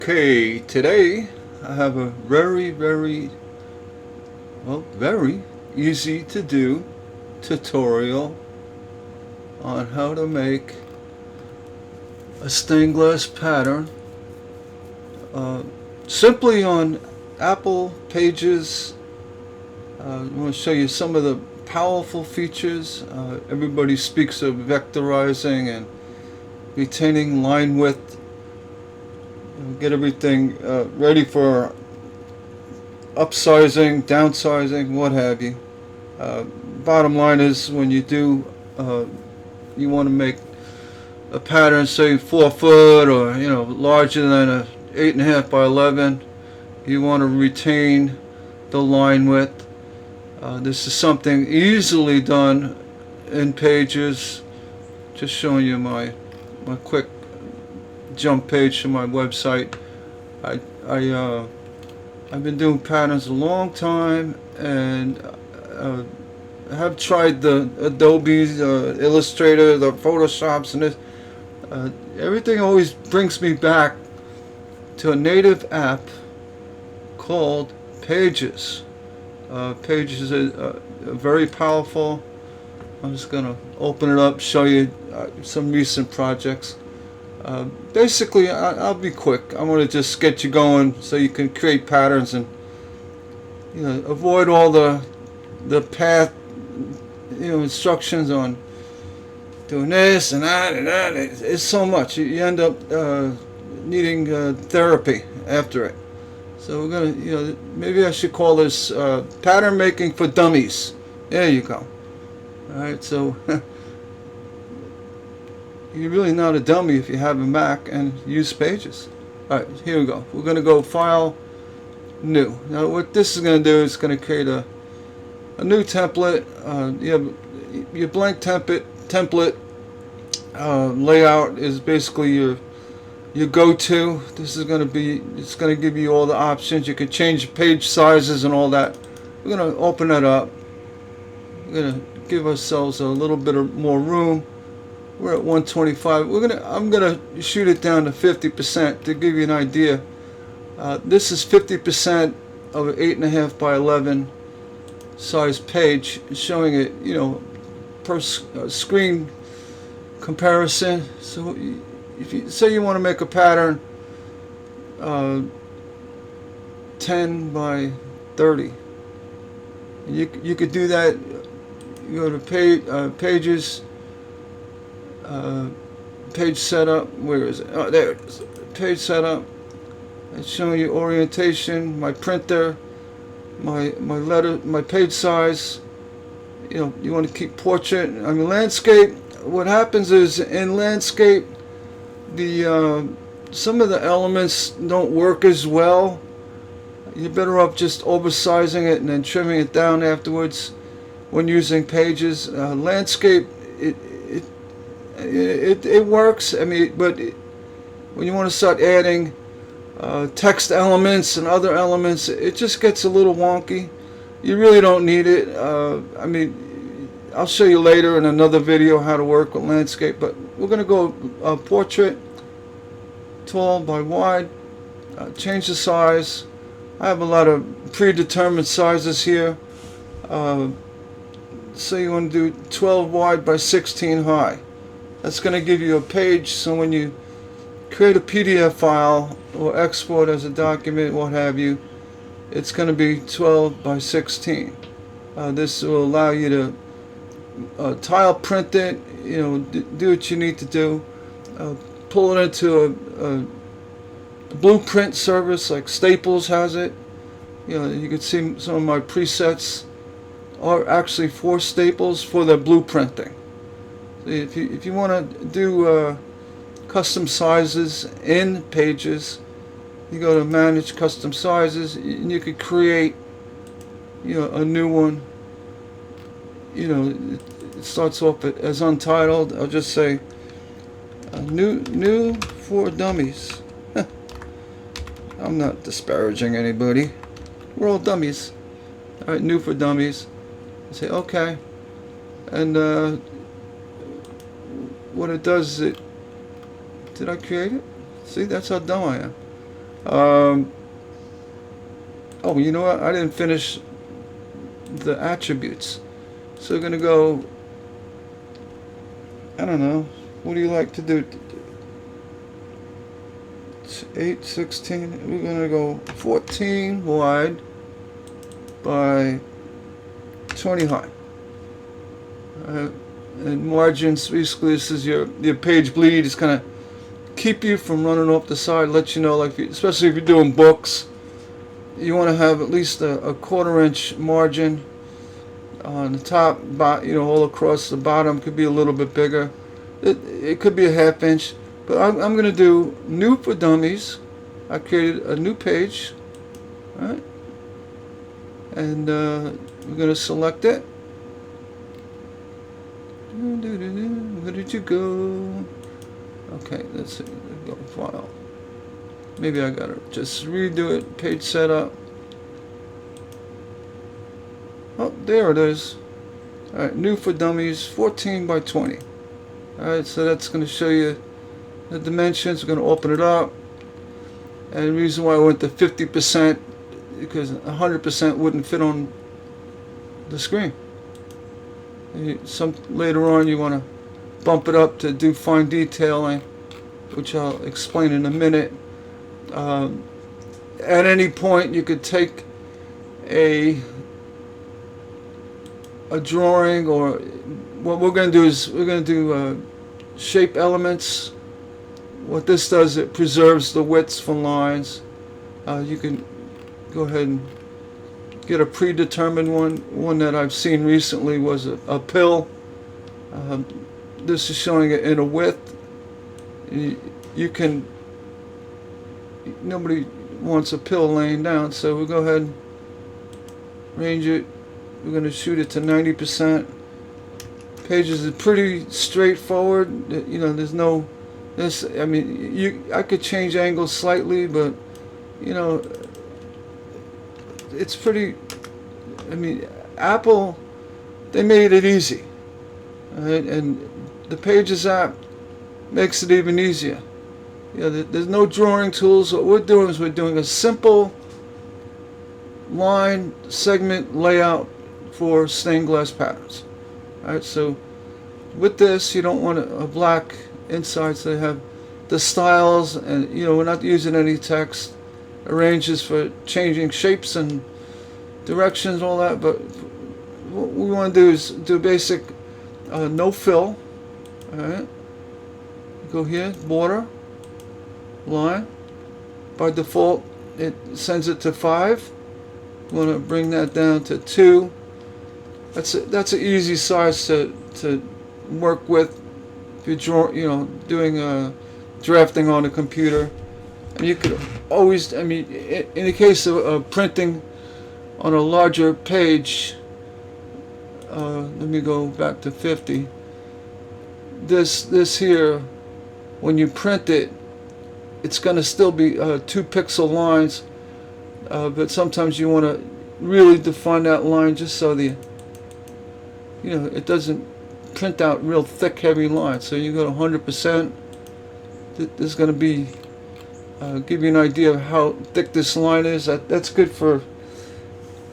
Okay, today I have a very easy to do tutorial on how to make a stained glass pattern uh, simply on Apple Pages. I want to show you some of the powerful features. Everybody speaks of vectorizing and retaining line width. Get everything ready for upsizing, downsizing, what have you. Uh, Bottom line is, when you do, you want to make a pattern, say 4 foot or larger than a 8.5 by 11. You want to retain the line width. This is something easily done in Pages. Just showing you my quick jump page to my website. I've been doing patterns a long time, and I have tried the Adobe's, Illustrator, the Photoshops, and this. Everything always brings me back to a native app called Pages. Pages is very powerful. I'm just going to open it up, show you some recent projects. Basically, I'll be quick. I want to just get you going so you can create patterns and avoid all the path instructions on doing this and that and that. It's so much. You end up needing therapy after it. So we're gonna maybe I should call this pattern making for dummies. There you go. All right, so. You're really not a dummy if you have a Mac and use Pages. Alright, here we go. We're going to go File, New. Now what this is going to do is going to create a new template. You have your blank template layout is basically your go-to. This is going to be, it's going to give you all the options. You can change page sizes and all that. We're going to open that up. We're going to give ourselves a little bit of more room. We're at 125. I'm gonna shoot it down to 50% to give you an idea. This is 50% of an 8.5 by 11 size page, showing it, per screen comparison. So if you say you want to make a pattern 10 by 30, you could do that. You go to Pages. Page setup. Where is it? Oh, there it is. Page setup. It's showing you orientation, my printer, my letter, my page size. You want to keep portrait. I mean, landscape. What happens is in landscape, the some of the elements don't work as well. You're better off just oversizing it and then trimming it down afterwards when using Pages. Landscape. It works. I mean, but when you want to start adding text elements and other elements, it just gets a little wonky. You really don't need it. I mean, I'll show you later in another video how to work with landscape, but we're going to go portrait, tall by wide, change the size. I have a lot of predetermined sizes here. So you want to do 12 wide by 16 high. That's going to give you a page, so when you create a PDF file or export as a document, what have you, it's going to be 12 by 16. This will allow you to tile print it, do what you need to do, pull it into a blueprint service like Staples has it. You can see some of my presets are actually for Staples for their blueprinting. If you want to do custom sizes in Pages, you go to Manage Custom Sizes, and you could create, a new one. It starts off as untitled. I'll just say new for dummies. I'm not disparaging anybody. We're all dummies. All right, new for dummies. I say okay, and what it does is did I create it? See, that's how dumb I am. Um, oh, you know what? I didn't finish the attributes. So we're going to go, I don't know, what do you like to do? It's 8, 16. We're going to go 14 wide by 20 high. And margins, basically, this is your page bleed. It's kind of keep you from running off the side, let you know, like, especially if you're doing books, you want to have at least a quarter-inch margin on the top, all across the bottom. Could be a little bit bigger. It could be a half inch, but I'm going to do new for dummies. I created a new page, right? And we're going to select it. Where did you go? Okay, let's see. Go file. Maybe I gotta just redo it. Page setup. Oh, there it is. Alright, new for dummies, 14 by 20. Alright, so that's going to show you the dimensions. We're going to open it up. And the reason why I went to 50%, because 100% wouldn't fit on the screen. Later on you want to bump it up to do fine detailing, which I'll explain in a minute. At any point you could take a drawing, or what we're going to do is we're going to do shape elements. What this does, it preserves the widths for lines. You can go ahead and get a predetermined one. One that I've seen recently was a pill. This is showing it in a width. You can, nobody wants a pill laying down, so we'll go ahead and range it. We're going to shoot it to 90%. Pages is pretty straightforward. There's no this. I mean, I could change angles slightly, but it's pretty. I mean, Apple, they made it easy, right? And the Pages app makes it even easier. There's no drawing tools. What we're doing is we're doing a simple line segment layout for stained glass patterns. Alright, so with this, you don't want a black inside, so you have the styles, and we're not using any text. Arranges for changing shapes and directions and all that, but what we want to do is do basic no fill. Alright, go here, border, line. By default it sends it to 5. We want to bring that down to 2. That's an easy size to work with if you're doing drafting on a computer. And you could always, I mean, in the case of printing on a larger page, let me go back to 50. This here, when you print it, it's going to still be 2 pixel lines, but sometimes you want to really define that line just so it doesn't print out real thick, heavy lines. So you go to 100%. This is going to be give you an idea of how thick this line is. That's good for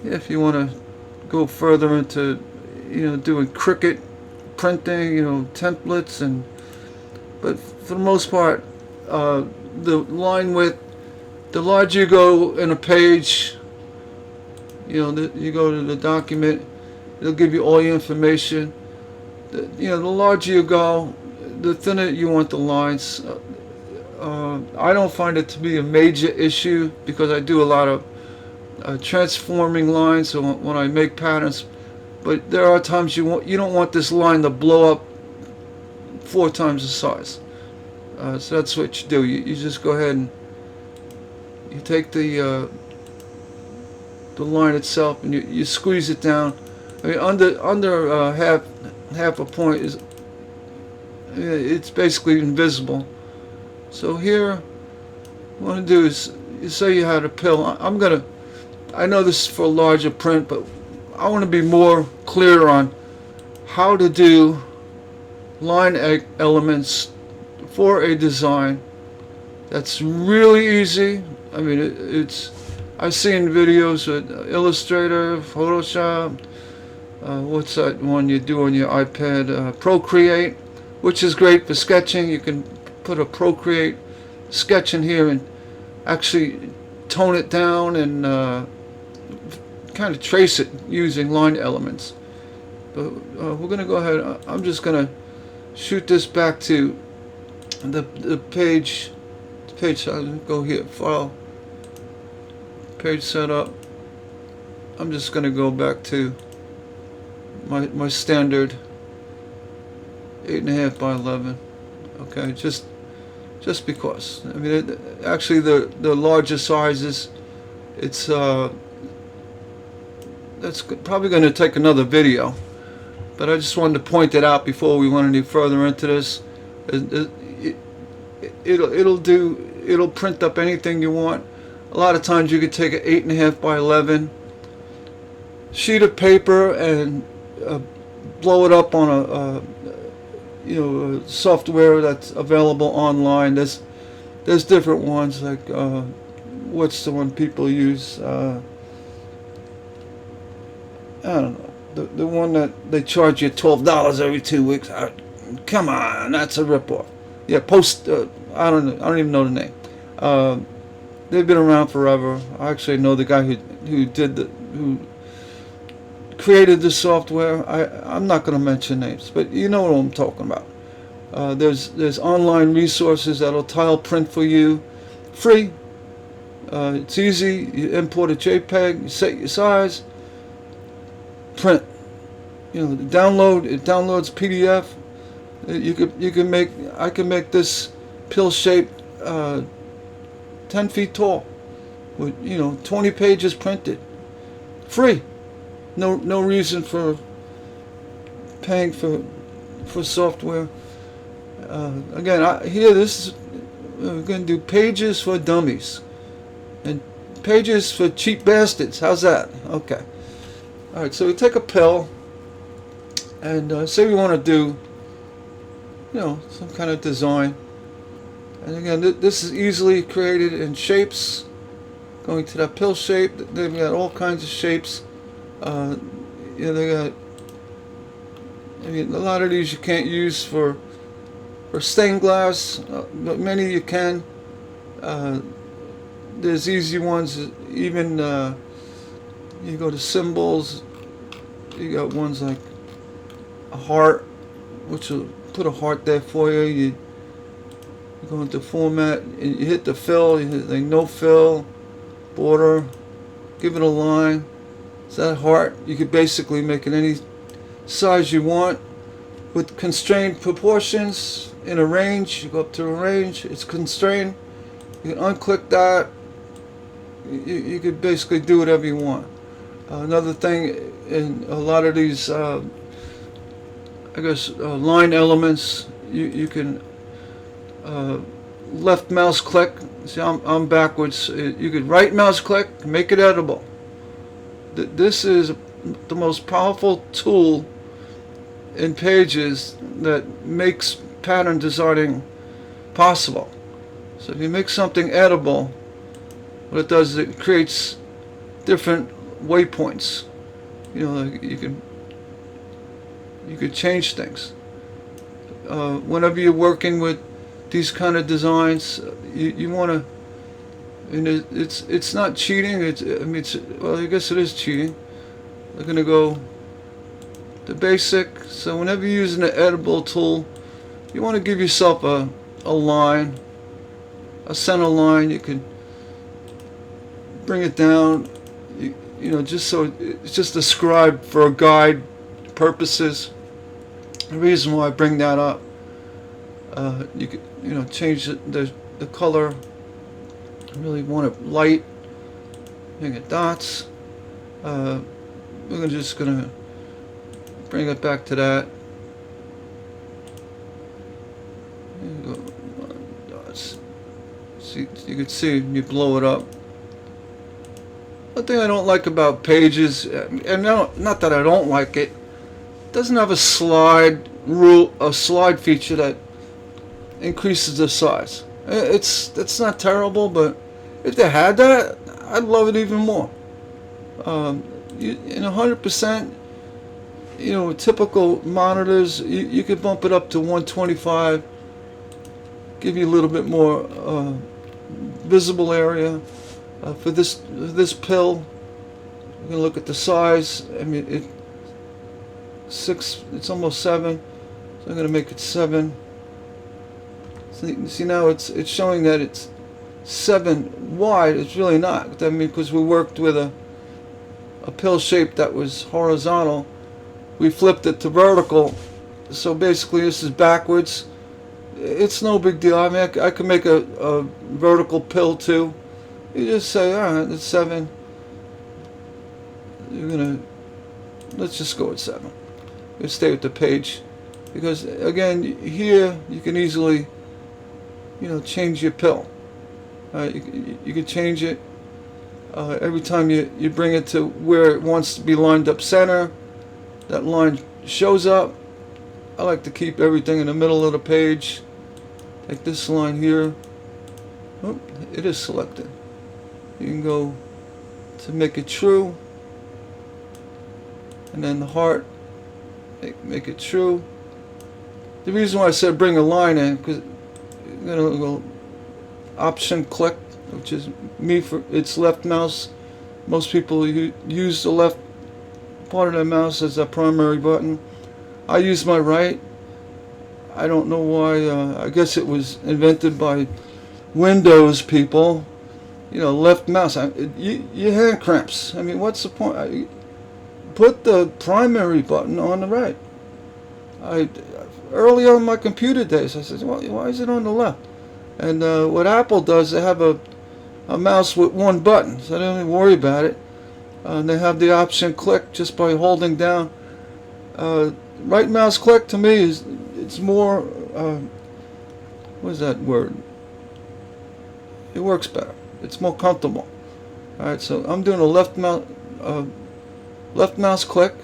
if you want to go further into doing Cricut printing, templates, but for the most part, the line width, the larger you go in a page, you go to the document, it'll give you all your information. The larger you go, the thinner you want the lines. I don't find it to be a major issue because I do a lot of transforming lines, so when I make patterns. But there are times you don't want this line to blow up 4 times the size. So that's what you do. You just go ahead and you take the line itself and you squeeze it down. I mean, under half a point is it's basically invisible. So here, what I want to do is, you say you had a pill. I know this is for a larger print, but I want to be more clear on how to do line elements for a design that's really easy. I mean, it's. I've seen videos with Illustrator, Photoshop. What's that one you do on your iPad? Procreate, which is great for sketching. You can put a Procreate sketch in here and actually tone it down and kind of trace it using line elements. But we're going to go ahead. I'm just going to shoot this back to the page. I'll go here, file, page setup. I'm just going to go back to my standard 8.5 by 11. Okay, just because. I mean, actually the larger sizes, it's that's probably going to take another video, but I just wanted to point it out before we went any further into this. It'll print up anything you want. A lot of times you could take an 8.5 by 11 sheet of paper and blow it up on a software that's available online. There's different ones, like what's the one people use? I don't know. The one that they charge you $12 every 2 weeks. Come on, that's a ripoff. Yeah, I don't even know the name. They've been around forever. I actually know the guy who created the software. I'm not going to mention names, but you know what I'm talking about. There's online resources that'll tile print for you, free. It's easy. You import a JPEG, you set your size, print. It downloads PDF. I can make this pill shaped 10 feet tall with 20 pages printed, free. No reason for paying for software. Again, we're going to do pages for dummies and pages for cheap bastards. How's that? Okay. All right. So we take a pill and say we want to do some kind of design. And again, this is easily created in shapes. Going to that pill shape, they've got all kinds of shapes. They got. I mean, a lot of these you can't use for stained glass, but many you can. There's easy ones. Even you go to symbols. You got ones like a heart, which will put a heart there for you. You go into format, and you hit the fill. You hit like no fill, border, give it a line. It's that heart. You could basically make it any size you want with constrained proportions in a range. You go up to a range. It's constrained. You can unclick that. You could basically do whatever you want. Another thing in a lot of these, line elements, you can left mouse click. See, I'm backwards. You could right mouse click, make it editable. This is the most powerful tool in Pages that makes pattern designing possible. So if you make something editable, what it does is it creates different waypoints. Like you could change things. Whenever you're working with these kind of designs, you want to. And it's not cheating. I guess it is cheating. They're gonna go the basic. So whenever you're using an editable tool, you want to give yourself a line, a center line. You can bring it down. Just so it's just a scribe for a guide purposes. The reason why I bring that up, you could change the color. I really want it light. Make it dots. We're just gonna bring it back to that. There you go. Dots. See, you can see you blow it up. One thing I don't like about Pages, and not that I don't like it, doesn't have a slide feature that increases the size. It's not terrible, but If they had that, I'd love it even more. In 100%, typical monitors, you could bump it up to 125, give you a little bit more visible area. For this pill, we're gonna look at the size. I mean, it's almost 7, so I'm gonna make it 7. See now it's showing that it's 7 wide. It's really not. I mean, because we worked with a pill shape that was horizontal, we flipped it to vertical. So basically, this is backwards. It's no big deal. I mean, I could make a vertical pill too. You just say, all right, it's 7. Let's just go with 7. You stay with the page, because again, here you can easily, change your pill. You can change it every time you bring it to where it wants to be lined up center. That line shows up. I like to keep everything in the middle of the page. Like this line here. Oh, it is selected. You can go to make it true, and then the heart, make it true. The reason why I said bring a line in, because you're gonna go option click, which is me for it's left mouse. Most people use the left part of the mouse as a primary button. I use my right. I don't know why. I guess it was invented by Windows people. Left mouse. Your hand cramps. I mean, what's the point? Put the primary button on the right. Early on in my computer days, I said, well, why is it on the left? And what Apple does, they have a mouse with one button, so I don't even worry about it. They have the option click just by holding down. Right mouse click to me it's more. What is that word? It works better. It's more comfortable. All right, so I'm doing a left mouse click.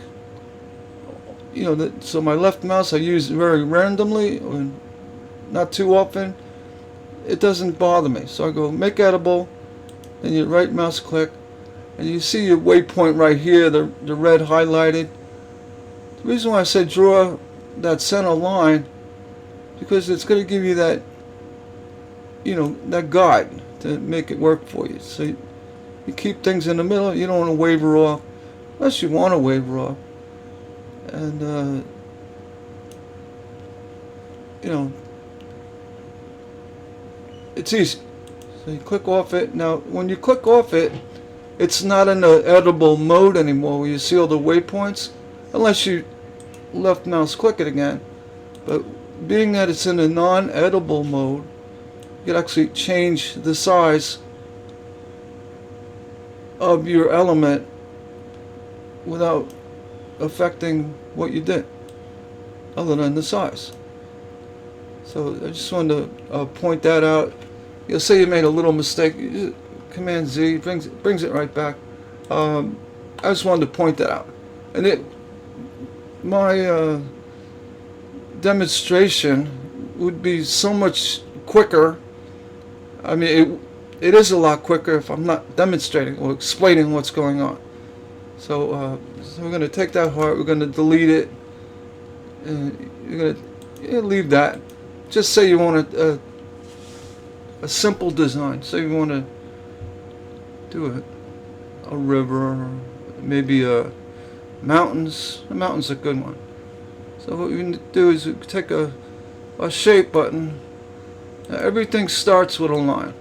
So my left mouse I use very randomly, or not too often. It doesn't bother me. So I go make editable, then you right mouse click, and you see your waypoint right here, the red highlighted. The reason why I said draw that center line, because it's going to give you that, that guide to make it work for you. So you keep things in the middle. You don't want to waver off, unless you want to waver off. And it's easy. So you click off it. Now, when you click off it, it's not in the editable mode anymore where you see all the waypoints, unless you left mouse click it again. But being that it's in a non-editable mode, you can actually change the size of your element without affecting what you did, other than the size. So I just wanted to point that out. You'll say you made a little mistake. Command Z brings it right back. I just wanted to point that out. And my demonstration would be so much quicker. I mean, it is a lot quicker if I'm not demonstrating or explaining what's going on. So we're going to take that heart, we're going to delete it, and you're going to leave that. Just say you want a simple design. Say you want to do a river, maybe mountains. The mountain's a good one. So what we're going to do is we take a shape button. Now, everything starts with a line.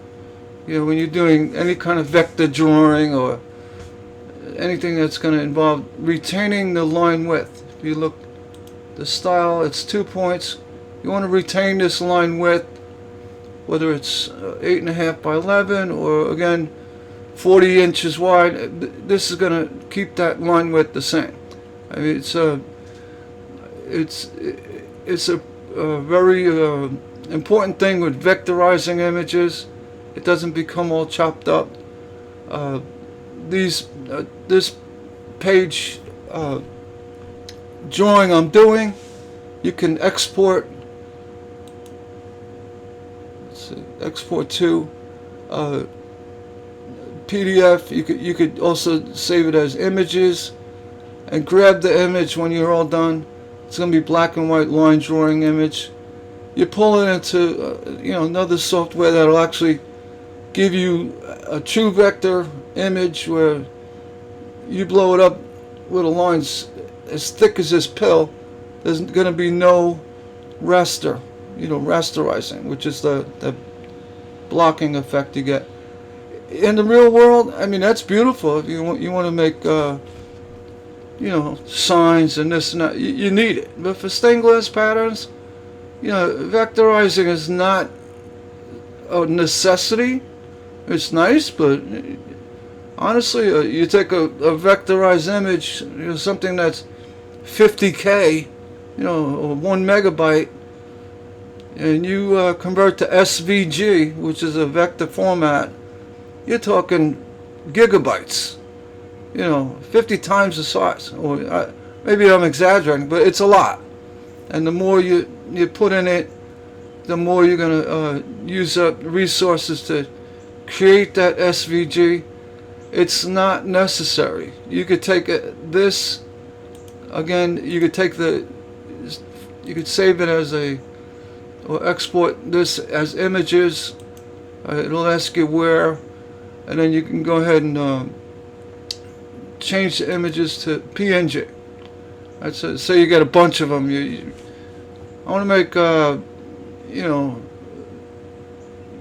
When you're doing any kind of vector drawing or anything that's going to involve retaining the line width. If you look, the style, it's 2 points. You want to retain this line width, whether it's 8.5 by 11 or again 40 inches wide. This is going to keep that line width the same. I mean, it's a very important thing with vectorizing images. It doesn't become all chopped up. This page drawing I'm doing, you can export. Let's see, export to PDF. You could also save it as images, and grab the image when you're all done. It's going to be black and white line drawing image. You pull it into another software that'll actually give you a true vector image where you blow it up with a line as thick as this pill. There's going to be no raster, rasterizing, which is the blocking effect you get. In the real world, I mean, that's beautiful. If you want to make signs and this and that, you need it. But for stained glass patterns, vectorizing is not a necessity. It's nice, but honestly, you take a vectorized image, something that's 50K, or 1 megabyte, and you convert to SVG, which is a vector format, you're talking gigabytes, 50 times the size. Or maybe I'm exaggerating, but it's a lot. And the more you put in it, the more you're going to use up resources to create that SVG. It's not necessary. You could take this, again, you could save it as or export this as images. It'll ask you where, and then you can go ahead and change the images to PNG. Say you get a bunch of them. I want to make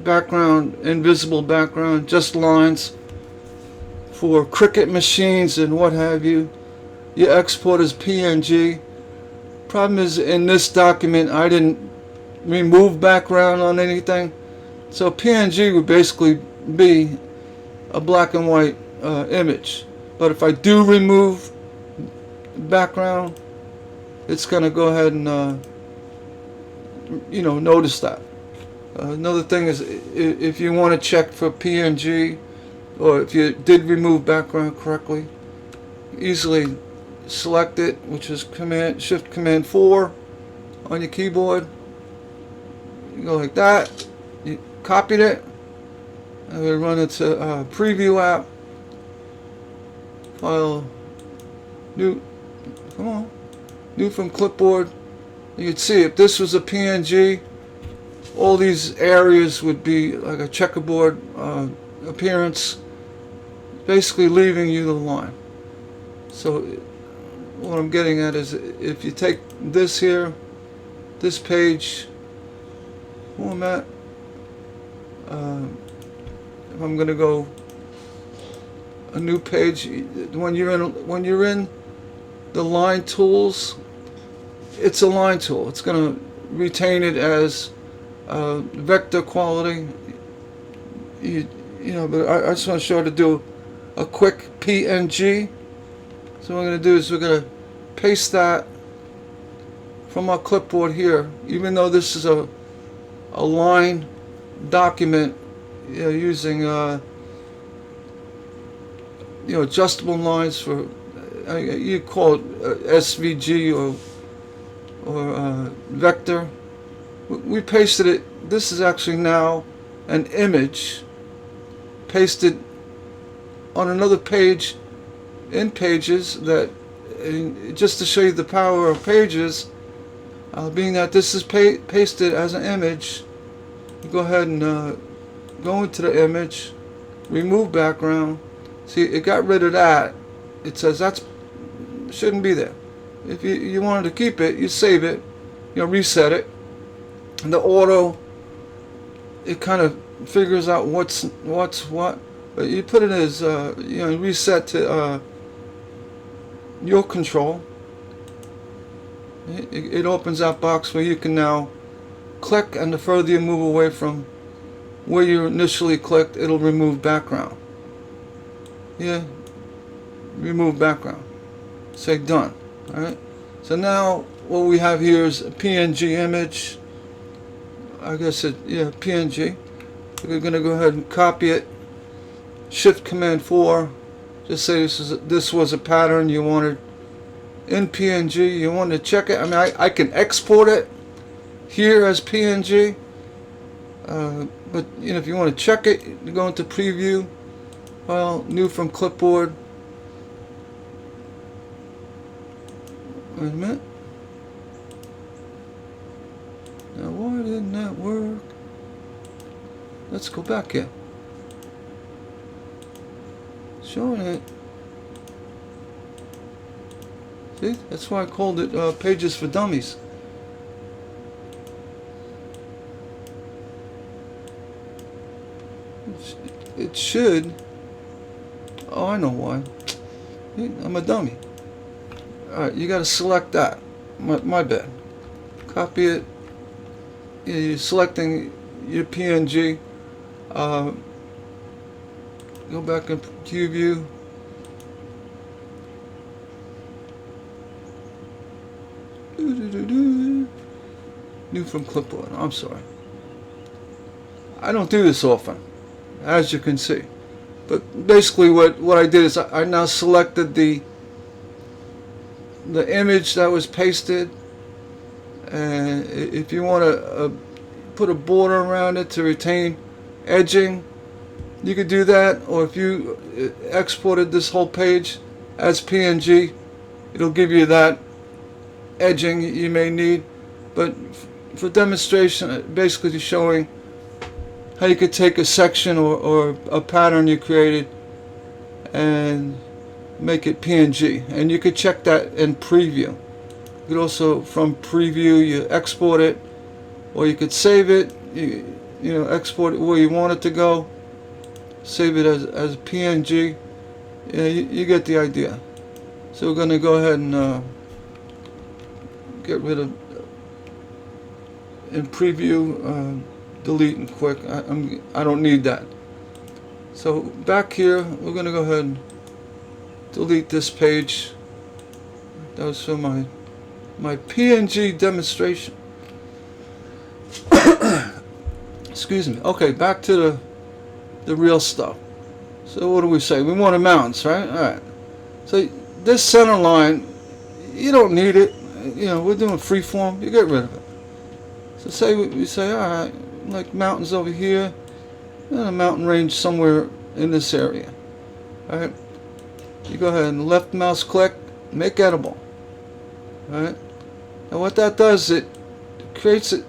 background, invisible background, just lines for cricket machines and what have you. You export as PNG. Problem is, in this document I didn't remove background on anything, so PNG would basically be a black and white image. But if I do remove background, it's going to go ahead and notice that. Another thing is, if you want to check for PNG, or if you did remove background correctly, easily select it, which is Shift Command 4 on your keyboard. You go like that. You copied it, and we run it to Preview app. File new. Come on, new from clipboard. You can see if this was a PNG, all these areas would be like a checkerboard appearance, basically leaving you the line. So what I'm getting at is, if you take this here, this page format, if I'm going to go a new page, when you're in the line tools, it's a line tool. It's going to retain it as vector quality. But I just want to show how to do a quick PNG. So what we're going to do is we're going to paste that from our clipboard here. Even though this is a line document, using adjustable lines for, you call it SVG or vector. We pasted it. This is actually now an image pasted on another page in Pages, that just to show you the power of Pages, being that this is pasted as an image, you go ahead and go into the image, remove background. See, it got rid of that. It says that's shouldn't be there. If you wanted to keep it, you save it, reset it. And the auto, it kind of figures out what's what, but you put it as reset to your control. It opens that box where you can now click, and the further you move away from where you initially clicked, it'll remove background. Remove background. Say done. Alright, so now what we have here is a PNG image. I guess PNG. We're going to go ahead and copy it. Shift Command 4. Just say this was a pattern you wanted in PNG. You want to check it. I mean, I can export it here as PNG. But if you want to check it, you go into Preview, File, new from clipboard. Wait a minute. Now why didn't that work? Let's go back here. Showing it. See, that's why I called it Pages for Dummies. It should. Oh, I know why. I'm a dummy. Alright, you gotta select that. My bad. Copy it. You're selecting your PNG. Go back and view. New from clipboard. I'm sorry. I don't do this often, as you can see. But basically what I did is I now selected the image that was pasted, and if you want to put a border around it to retain edging, you could do that. Or if you exported this whole page as PNG, it'll give you that edging you may need. But for demonstration, basically showing how you could take a section or a pattern you created and make it PNG, and you could check that in preview. You could also, from preview, you export it, or you could save it. You know, export it where you want it to go, save it as PNG. Yeah, you get the idea. So we're going to go ahead and get rid of in preview, delete and quick. I don't need that. So back here, we're going to go ahead and delete this page. That was for my PNG demonstration. Excuse me. Okay, back to the real stuff. So what do we say? We want a mountains, right? All right. So this center line, you don't need it. You know, we're doing freeform. You get rid of it. So say we say, all right, like mountains over here, and a mountain range somewhere in this area. All right. You go ahead and left mouse click, make editable. All right. Now what that does, it creates it.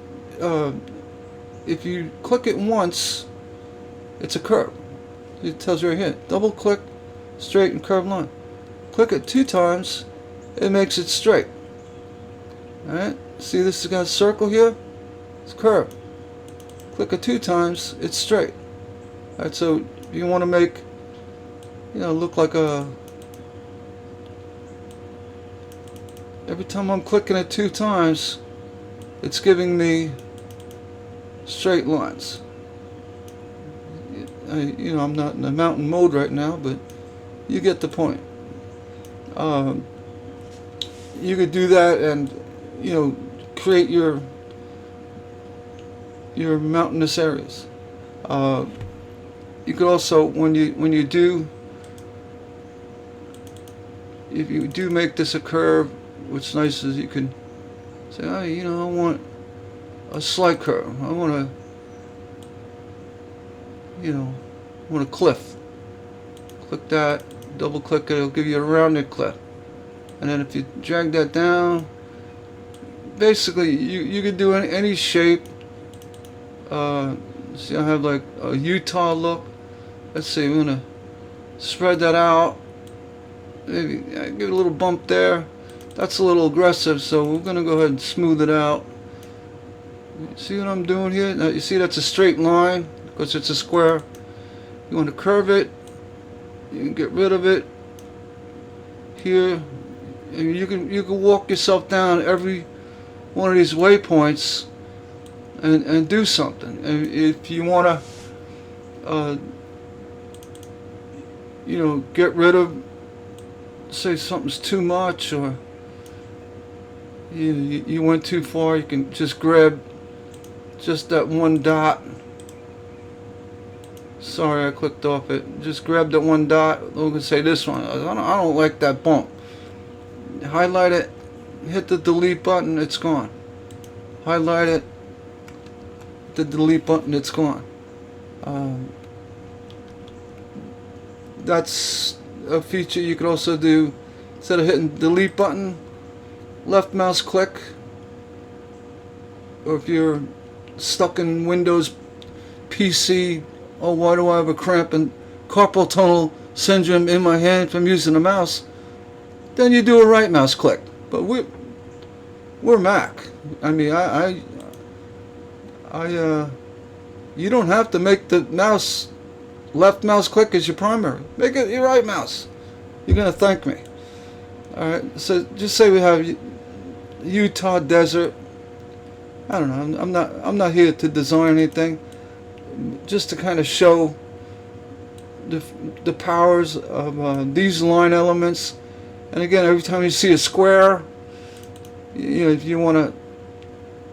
If you click it once, it's a curve. It tells you right here. Double click, straight and curved line. Click it 2 times, it makes it straight. All right. See, this has got a circle here. It's curved. Click it 2 times, it's straight. All right. So you want to make, you know, look like a. Every time I'm clicking it 2 times, it's giving me straight lines. You know, I'm not in the mountain mode right now, but you get the point. You could do that, and you know, create your mountainous areas. You could also, when you do, if you do make this a curve, what's nice is you can say, oh, you know, I want a slight curve. I want a, you know, I want a cliff. Click that, double click it, it'll give you a rounded cliff. And then if you drag that down, basically you could do any shape. See, I have like a Utah look. Let's see, I'm gonna spread that out. Maybe give it a little bump there. That's a little aggressive, so we're gonna go ahead and smooth it out. See what I'm doing here? Now you see that's a straight line because it's a square. You want to curve it. You can get rid of it here. And you can walk yourself down every one of these waypoints and do something. And if you want to, you know, get rid of, say something's too much, or you went too far, you can just grab just that one dot. Sorry, I clicked off it. Just grab that one dot. We're gonna say this one. I don't like that bump. Highlight it. Hit the delete button. It's gone. Highlight it. The delete button. It's gone. that's a feature you could also do. Instead of hitting delete button, left mouse click, or if you're stuck in Windows PC, oh, why do I have a cramp and carpal tunnel syndrome in my hand from using the mouse? Then you do a right mouse click. But we're Mac. I mean, you don't have to make the left mouse click as your primary. Make it your right mouse. You're gonna thank me. All right. So just say we have Utah desert. I don't know. I'm not here to design anything. Just to kind of show the powers of these line elements. And again, every time you see a square, you know, if you want to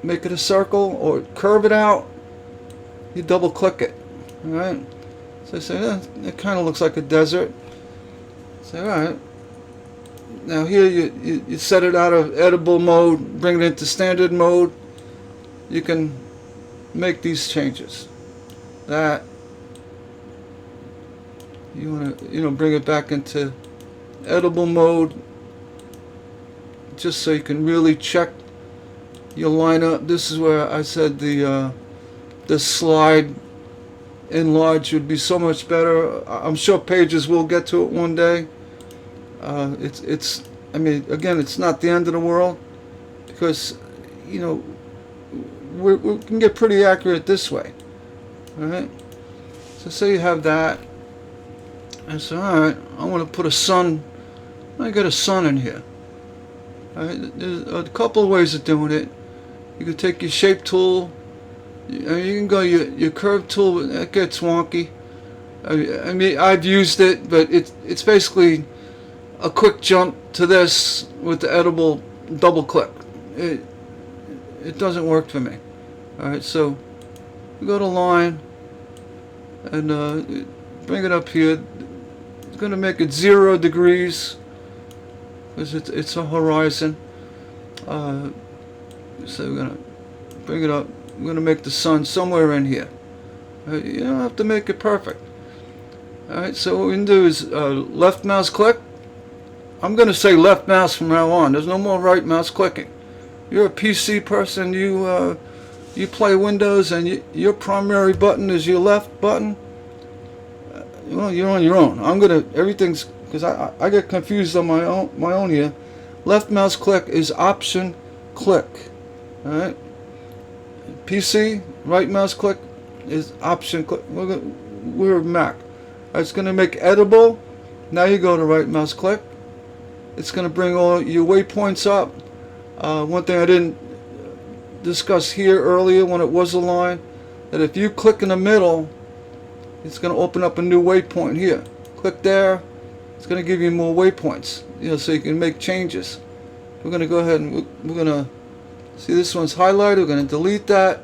make it a circle or curve it out, you double click it. All right. So I say, it kind of looks like a desert. Say, all right. Now here you set it out of edible mode, bring it into standard mode. You can make these changes. That you want to, bring it back into edible mode, just so you can really check your lineup. This is where I said the slide enlarge would be so much better. I'm sure Pages will get to it one day. I mean, again, it's not the end of the world, because we can get pretty accurate this way. All right. So say you have that. I say, all right, I want to put a sun. I got a sun in here. All right. There's a couple of ways of doing it. You can take your shape tool. You can go your curve tool. But that gets wonky. I mean, I've used it, but it's basically a quick jump to this with the edible double click. It doesn't work for me. All right. So we go to line and bring it up here. It's going to make it 0 degrees because it's a horizon. So we're going to bring it up. We're going to make the sun somewhere in here. You don't have to make it perfect. Alright, so what we can do is left mouse click. I'm going to say left mouse from now on. There's no more right mouse clicking. You're a PC person. You play Windows, and your primary button is your left button. Well, you're on your own. Everything's, because I get confused on my own here. Left mouse click is option click. All right. PC right mouse click is option click. We're Mac. It's going to make edible. Now you go to right mouse click. It's going to bring all your waypoints up. One thing I didn't discuss here earlier when it was a line, that if you click in the middle, it's going to open up a new waypoint here. Click there. It's going to give you more waypoints, so you can make changes. We're going to go ahead and we're going to see this one's highlighted. We're going to delete that,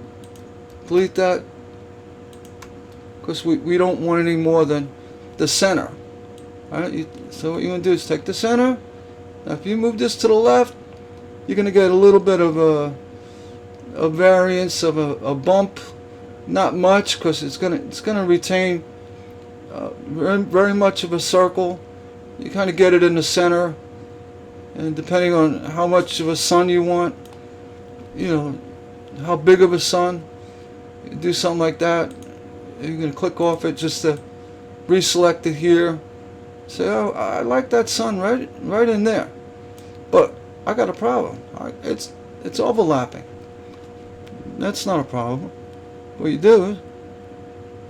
because we don't want any more than the center. All right. So what you're going to do is take the center. Now, if you move this to the left, you're going to get a little bit of a variance of a bump. Not much, because it's gonna retain very much of a circle. You kind of get it in the center, and depending on how much of a sun you want, how big of a sun, you do something like that. You're gonna click off it just to reselect it here. Say, oh, I like that sun right in there, but I got a problem. It's overlapping. That's not a problem. What you do is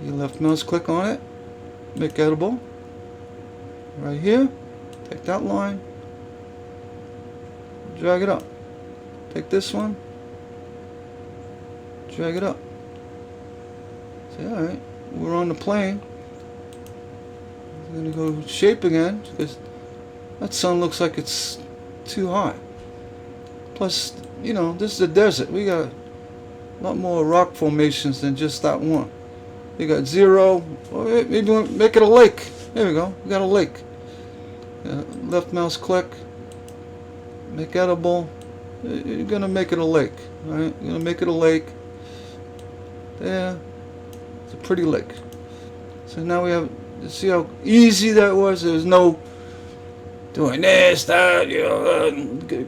you left mouse click on it, make edible. Right here, take that line, drag it up. Take this one, drag it up. Say, alright, we're on the plane. I'm going to go shape again, because that sun looks like it's too high. Plus, this is a desert. We got a lot more rock formations than just that one. You got 0, or maybe make it a lake. There we go. We got a lake. Left mouse click, make edible. You're gonna make it a lake. All right. You're gonna make it a lake. There. It's a pretty lake. So now we have You see how easy that was? There was no doing this, that,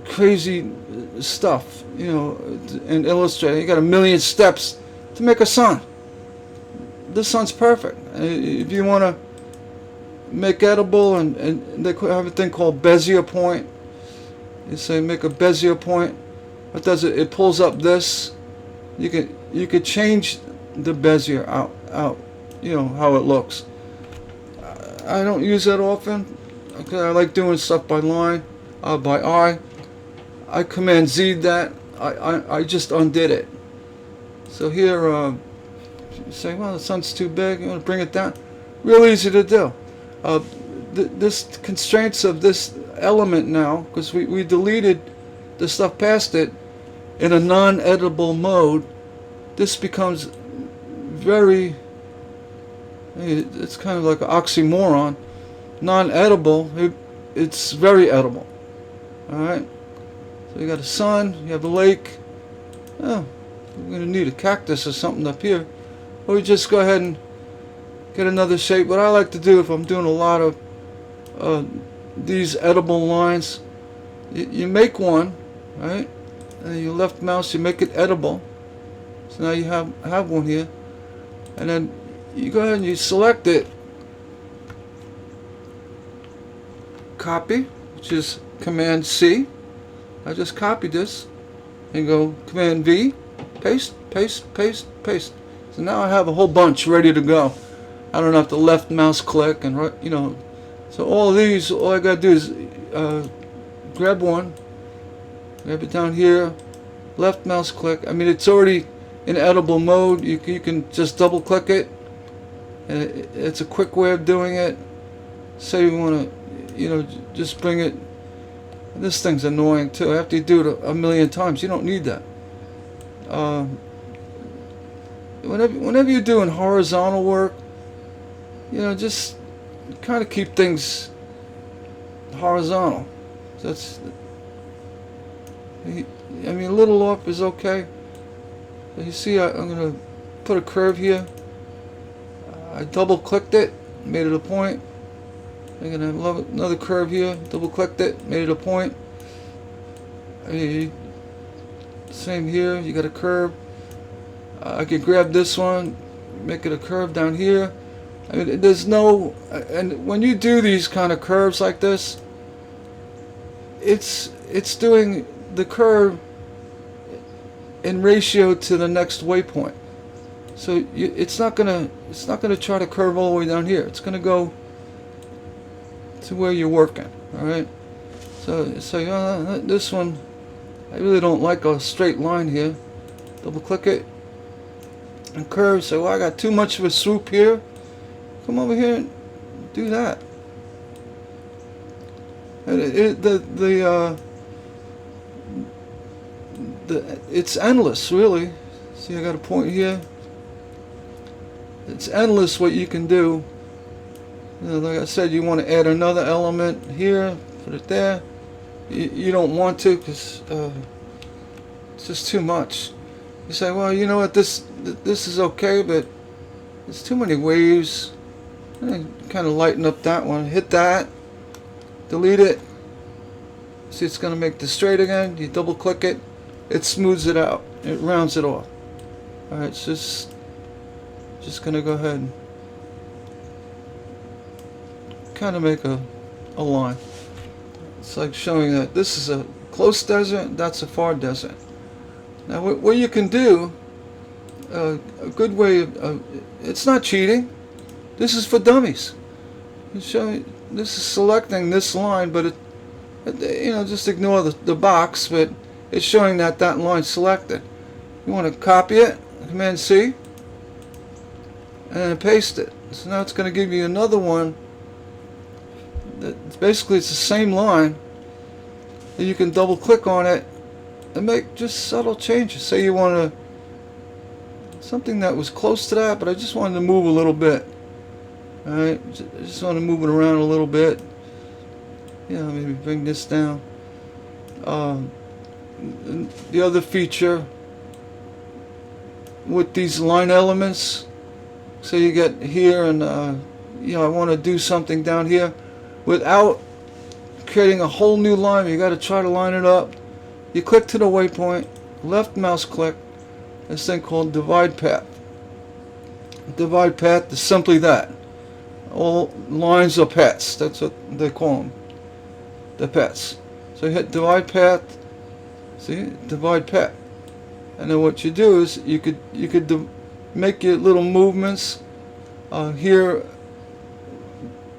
crazy stuff, in Illustrator. You got a million steps to make a sun. This sun's perfect. If you want to make edible, and they have a thing called Bezier point. You say make a Bezier point. What does it? It pulls up this. You could change the Bezier out. How it looks. I don't use that often. Okay, I like doing stuff by line, by eye. I Command Z that. I just undid it. So here, you say, well, the sun's too big. You want to bring it down? Real easy to do. This constraints of this element now, because we deleted the stuff past it in a non-editable mode. This becomes very, it's kind of like an oxymoron. Non-edible, it's very edible. Alright, so you got a sun, you have a lake. Oh, we're going to need a cactus or something up here. Or we just go ahead and get another shape. What I like to do if I'm doing a lot of these edible lines, you make one, right? And your left mouse, you make it edible. So now you have one here. And then you go ahead and you select it. Copy, which is Command C. I just copied this and go Command V, paste, paste, paste, paste. So now I have a whole bunch ready to go. I don't have to left mouse click and So all of these, all I gotta do is grab one, grab it down here, left mouse click. I mean, it's already in edible mode. You can just double click it. And it's a quick way of doing it. Say you want to, just bring it. This thing's annoying too. After you do it a million times, you don't need that. Whenever you're doing horizontal work, just kind of keep things horizontal. That's, I mean, a little off is okay. So you see, I'm going to put a curve here. I double clicked it, made it a point. I'm going to have another curve here, double clicked it, made it a point. Same here, you got a curve. I could grab this one, make it a curve down here. I mean, there's no, and when you do these kind of curves like this, it's doing the curve in ratio to the next waypoint. So it's not gonna try to curve all the way down here. It's gonna go to where you're working. All right. So this one, I really don't like a straight line here. Double click it and curve. So I got too much of a swoop here. Come over here and do that. And it's endless, really. See, I got a point here. It's endless what you can do. Like I said, you want to add another element here, put it there. You don't want to, because it's just too much. You say, well, you know what, this is okay, but there's too many waves. Kind of lighten up that one. Hit that. Delete it. See, it's going to make this straight again. You double click it. It smooths it out. It rounds it off. Alright, it's just going to go ahead and kind of make a line. It's like showing that this is a close desert, that's a far desert. Now what you can do, a good way of, it's not cheating. This is for dummies. It's showing, this is selecting this line, but just ignore the box, but it's showing that line's selected. You want to copy it, Command C, and then paste it. So now it's going to give you another one. Basically, it's the same line. And you can double click on it and make just subtle changes. Say you want something that was close to that, but I just wanted to move a little bit. Alright, I just want to move it around a little bit. Maybe bring this down. The other feature with these line elements, so you get here and I want to do something down here without creating a whole new line. You got to try to line it up. You click to the waypoint, left mouse click, this thing called divide path. Divide path is simply that. All lines are pets. That's what they call them. The pets. So you hit divide path. See, divide path. And then what you do is you could make your little movements. Here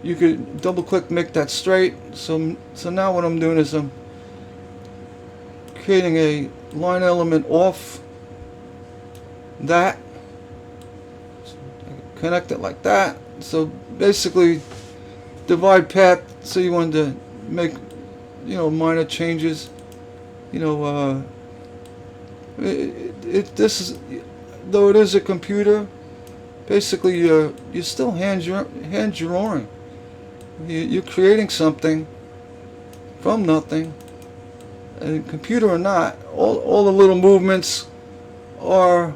you could double click, make that straight. So now what I'm doing is I'm creating a line element off that, connect it like that. So basically divide path. So you wanted to make minor changes. This is, though it is a computer, basically you're still hand drawing. You're creating something from nothing, and computer or not, all the little movements are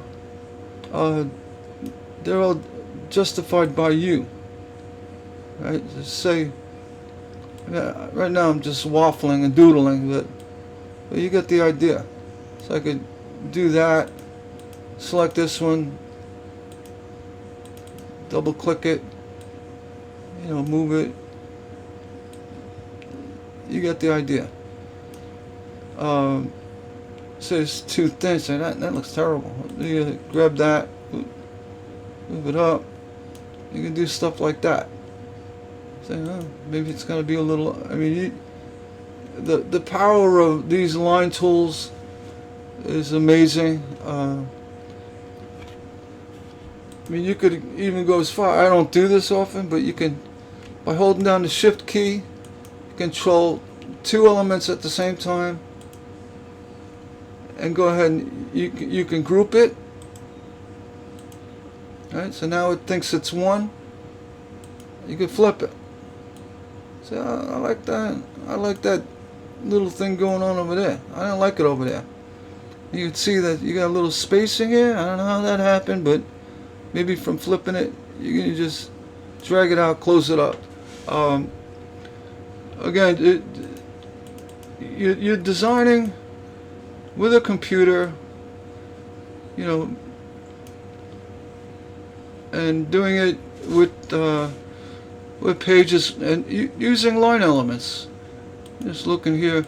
they're all justified by you. Right? Just say, right now I'm just waffling and doodling, but you get the idea. So I could do that, select this one, double click it, move it. You get the idea. So it's too thin, so that looks terrible. You grab that, move it up. You can do stuff like that. Say, maybe it's going to be a little. I mean, the power of these line tools is amazing. I mean, you could even go as far. I don't do this often, but you can, by holding down the Shift key, control two elements at the same time, and go ahead and you can group it. Right, so now it thinks it's one. You can flip it. So I like that. I like that little thing going on over there. I don't like it over there. You can see that you got a little spacing here. I don't know how that happened, but maybe from flipping it, you can just drag it out, close it up. Again, you're designing with a computer, and doing it with pages and using line elements. Just looking here,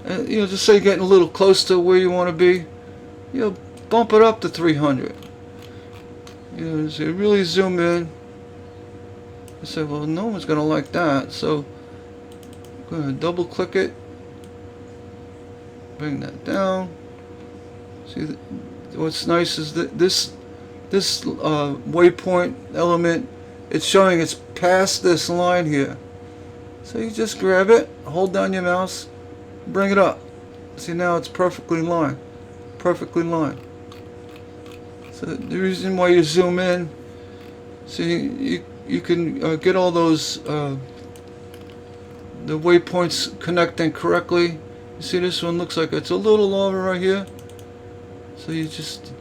and just say getting a little close to where you want to be, bump it up to 300. So you really zoom in. I say, well, no one's gonna like that, so go ahead, double click it, bring that down. See, what's nice is that this waypoint element, it's showing it's past this line here. So you just grab it, hold down your mouse, bring it up. See, now it's perfectly lined. Perfectly lined. So the reason why you zoom in, see, you can get all those the waypoints connecting correctly. You see, this one looks like it's a little over right here. So you just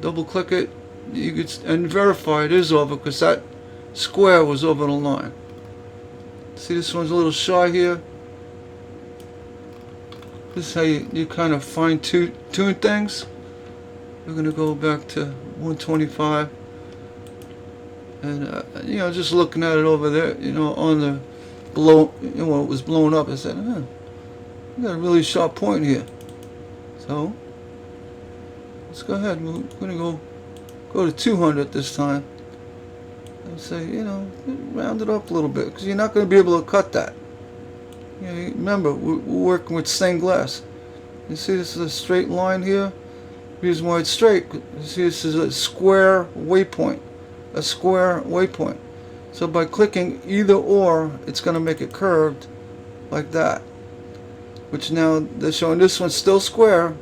double click it. You could and verify it is over, because that square was over the line. See, this one's a little shy here. This is how you kind of fine tune things. We're going to go back to 125. And, just looking at it over there, on the below, it was blown up. I said, you got a really sharp point here. So, let's go ahead. We're going to go to 200 this time. And say, round it up a little bit, because you're not going to be able to cut that. Remember, we're working with stained glass. You see, this is a straight line here. The reason why it's straight, you see, this is a square waypoint. A square waypoint. So by clicking either or, it's going to make it curved like that. Which now they're showing this one's still square.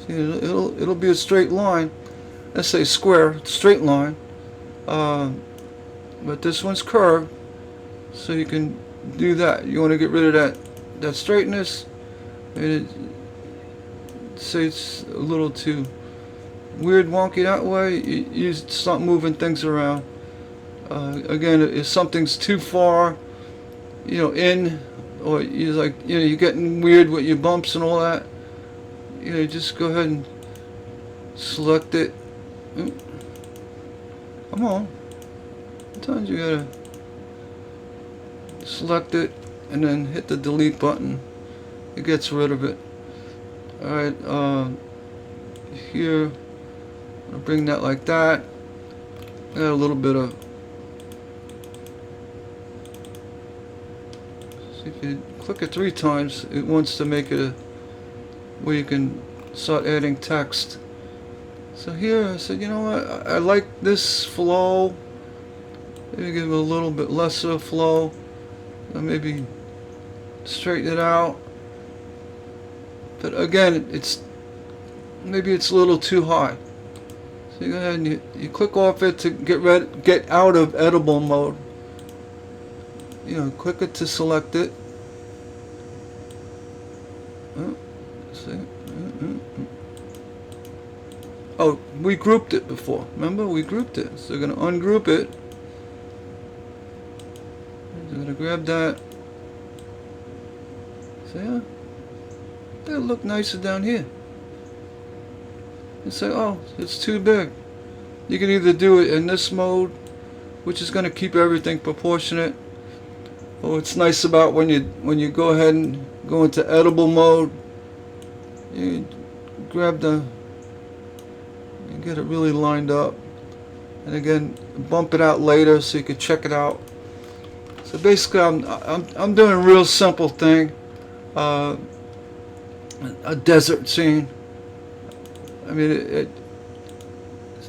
See, it'll be a straight line. Let's say square, straight line. But this one's curved, so you can do that. You want to get rid of that straightness, and say it's a little too weird, wonky that way. You start moving things around. Again, if something's too far, in, or you're like, you're getting weird with your bumps and all that, just go ahead and select it. Come on. Sometimes you gotta select it and then hit the delete button. It gets rid of it. Alright, here, I'll bring that like that. Add a little bit of, see if you click it 3 times, it wants to make it where you can start adding text. So here I said, you know what, I like this flow. Maybe give it a little bit lesser flow. Or maybe straighten it out. But again, maybe it's a little too high. So you go ahead and you click off it to get out of editable mode. Click it to select it. Oh, we grouped it before. Remember, we grouped it. So we're going to ungroup it. I'm going to grab that. So yeah, that'll look nicer down here. And say, oh, it's too big. You can either do it in this mode, which is going to keep everything proportionate. Or what's nice about when you go ahead and go into editable mode, you grab and get it really lined up. And again, bump it out later so you can check it out. So basically, I'm doing a real simple thing, a desert scene. I mean,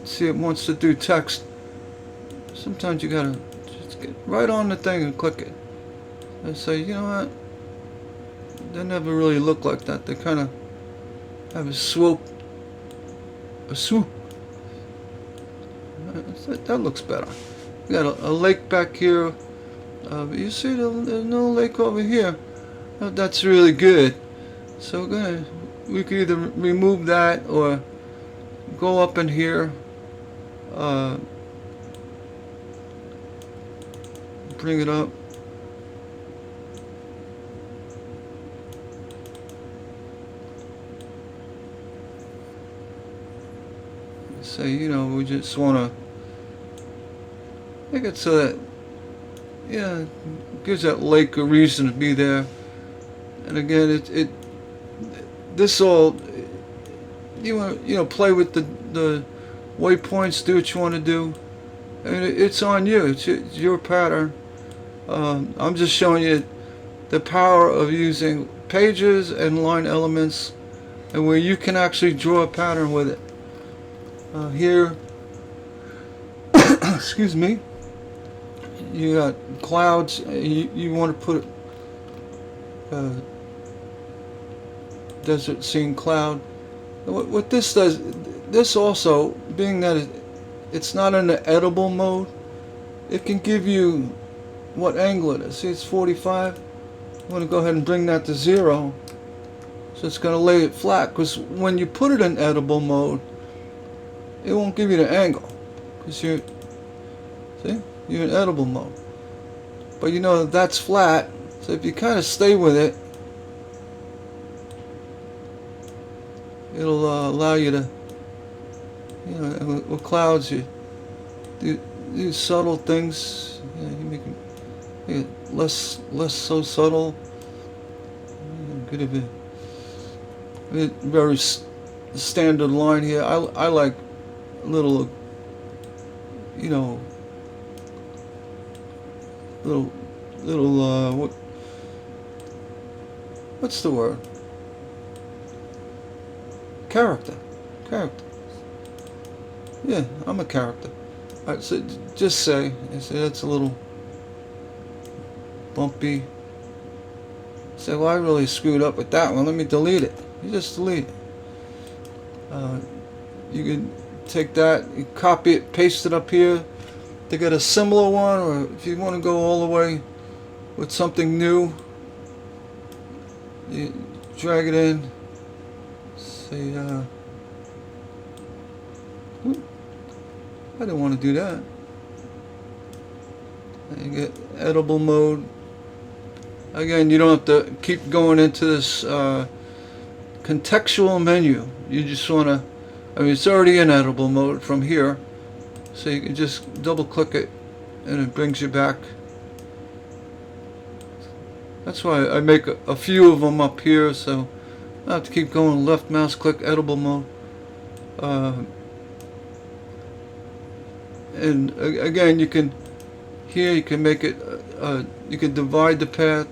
see, it wants to do text. Sometimes you gotta just get right on the thing and click it, and say, you know what? They never really look like that. They kind of have a swoop. That looks better. We got a lake back here. You see, there's no lake over here. That's really good. So we could either remove that or go up in here, bring it up. Say, we just want to make it so that, gives that lake a reason to be there. And again, this all, you want to, play with the waypoints, do what you want to do. I mean, it's on you. It's your pattern. I'm just showing you the power of using pages and line elements, and where you can actually draw a pattern with it. Here, excuse me, you got clouds. You want to put desert scene cloud. What this does, this also, being that it's not in the editable mode, it can give you what angle it is. See, it's 45. I'm going to go ahead and bring that to 0. So it's going to lay it flat, because when you put it in editable mode, it won't give you the angle, because you're in editable mode. But that's flat, so if you kind of stay with it, it'll allow you to, with clouds, you do subtle things. You make it less so subtle. Could have been a very standard line here. I like little, what's the word? Character. Yeah, I'm a character. Alright, so just say that's a little bumpy. Say, well, I really screwed up with that one. Let me delete it. You just delete it. You can take that, you copy it, paste it up here to get a similar one, or if you want to go all the way with something new, you drag it in. Say, I didn't want to do that. You get edible mode. Again, you don't have to keep going into this contextual menu. You just want to, I mean, it's already in edible mode from here, so you can just double click it and it brings you back. That's why I make a few of them up here, so I have to keep going left mouse click edible mode. And again, you can, here you can make it, you can divide the path.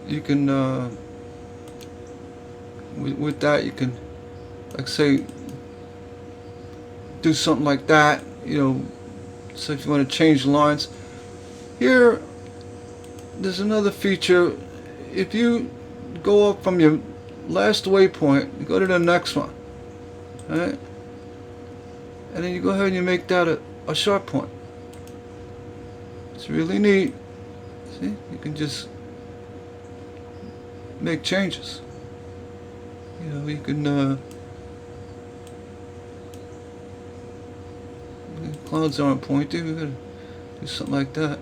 You can, with that you can, like say, do something like that, you know. So if you want to change lines, here there's another feature. If you go up from your last waypoint, you go to the next one, right? And then you go ahead and you make that a sharp point. It's really neat. See, you can just make changes. You know, you can the clouds aren't pointy. We gotta do something like that.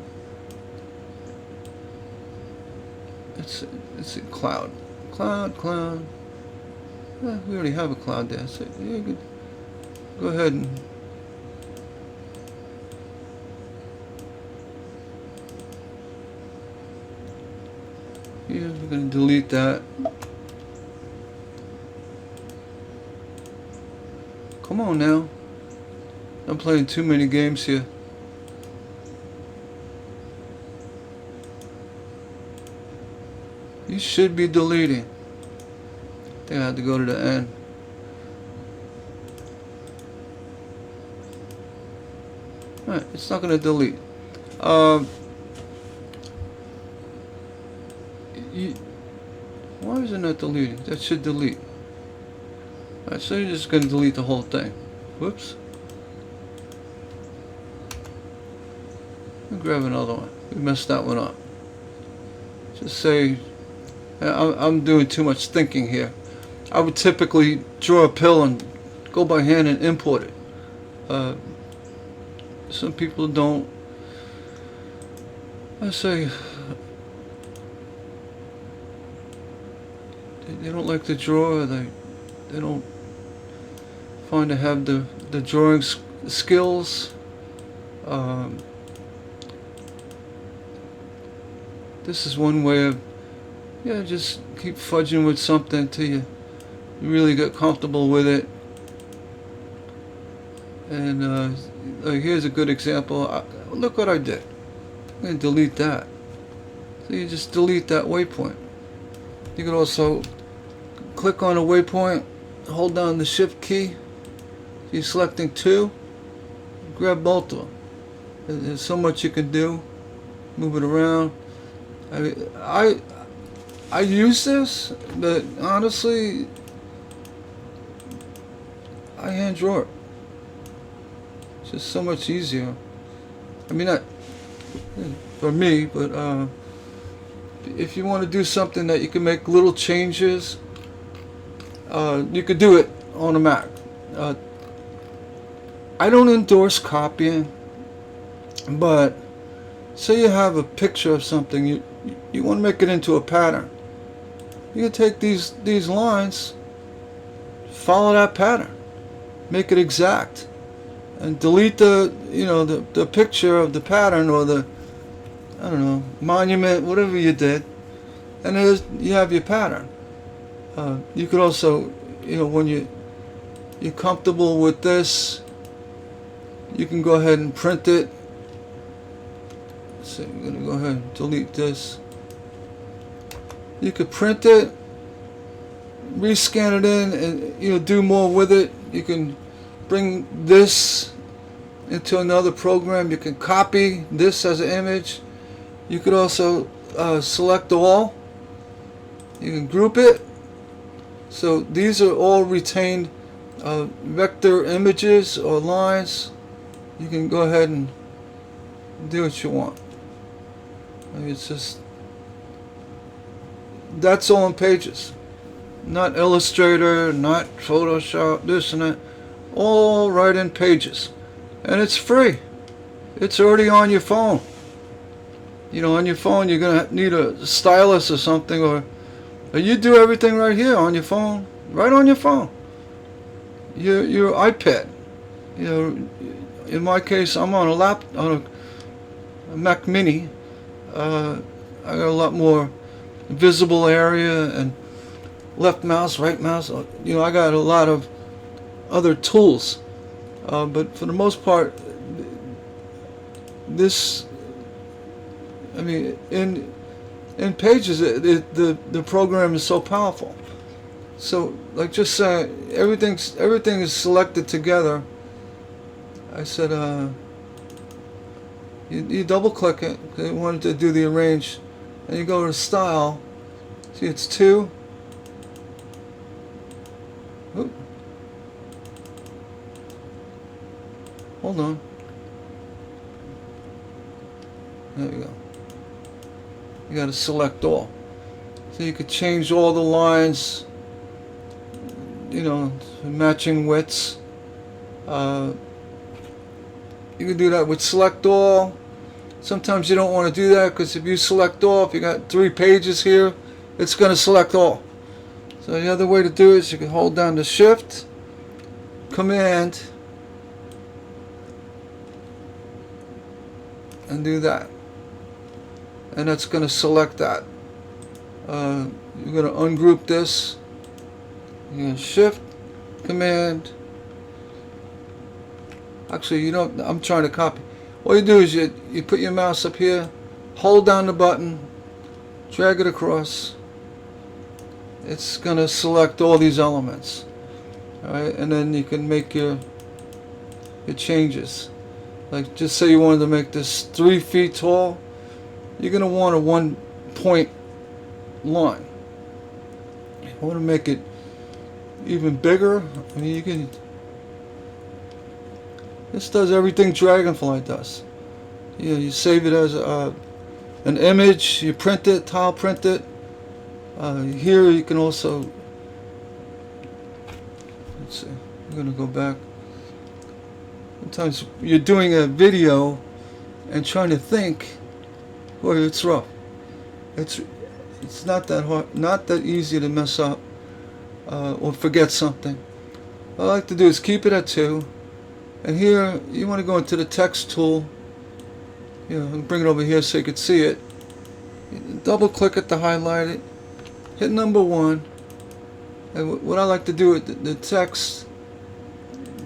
It's a cloud. Cloud. We already have a cloud there, so yeah, you could go ahead and yeah, we're gonna delete that. Come on now. I'm playing too many games here. You should be deleting. I think I have to go to the end. Alright, it's not going to delete. Why is it not deleting? That should delete. Alright, so you're just going to delete the whole thing. Whoops. I'll grab another one. We messed that one up. Just say, I'm doing too much thinking here. I would typically draw a pill and go by hand and import it. Some people don't. I say they don't like to draw. They don't find to have the drawing skills. This is one way of, yeah, just keep fudging with something until you really get comfortable with it. And here's a good example. Look what I did. I'm going to delete that. So you just delete that waypoint. You can also click on a waypoint, hold down the shift key. If you're selecting two, grab both of them. There's so much you can do. Move it around. I use this, but honestly, I hand draw it. It's just so much easier. I mean, not for me, but if you want to do something that you can make little changes, you could do it on a Mac. I don't endorse copying, but say you have a picture of something, you want to make it into a pattern. You can take these lines, follow that pattern, make it exact, and delete the picture of the pattern or the, I don't know, monument, whatever you did, and you have your pattern. You could also, when you're comfortable with this, you can go ahead and print it. So I'm going to go ahead and delete this. You could print it, rescan it in, and do more with it. You can bring this into another program. You can copy this as an image. You could also select all. You can group it. So these are all retained vector images or lines. You can go ahead and do what you want. It's just, that's all in Pages, not Illustrator, not Photoshop, this and that, all right in Pages, and it's free. It's already on your phone. On your phone, you're gonna need a stylus or something, or you do everything right here on your phone, right on your phone. Your iPad. In my case, I'm on a Mac Mini. I got a lot more visible area and left mouse, right mouse. I got a lot of other tools, but for the most part, this. I mean, in Pages, the program is so powerful. So, like, just say everything is selected together. I said, you double click it. I wanted to do the arrange, and you go to style. See, it's 2. Oop. Hold on. There we go. You got to select all. So you could change all the lines, matching widths. You can do that with select all. Sometimes you don't want to do that because if you select all, if you got 3 pages here, it's going to select all. So the other way to do it is you can hold down the Shift, Command, and do that. And that's going to select that. You're going to ungroup this. You're going to Shift, Command. Actually, I'm trying to copy. All you do is you put your mouse up here, hold down the button, drag it across. It's going to select all these elements. Alright, and then you can make your changes. Like, just say you wanted to make this 3 feet tall. You're going to want a 1-point line. You want to make it even bigger. I mean, you can. This does everything Dragonfly does. You save it as an image. You print it, tile print it. Here you can also. Let's see. I'm going to go back. Sometimes you're doing a video and trying to think. Boy, it's rough. It's not that hard, not that easy to mess up or forget something. What I like to do is keep it at 2, and here you want to go into the text tool. Bring it over here so you can see it. Double click it to highlight it. Hit number 1, and what I like to do with the text,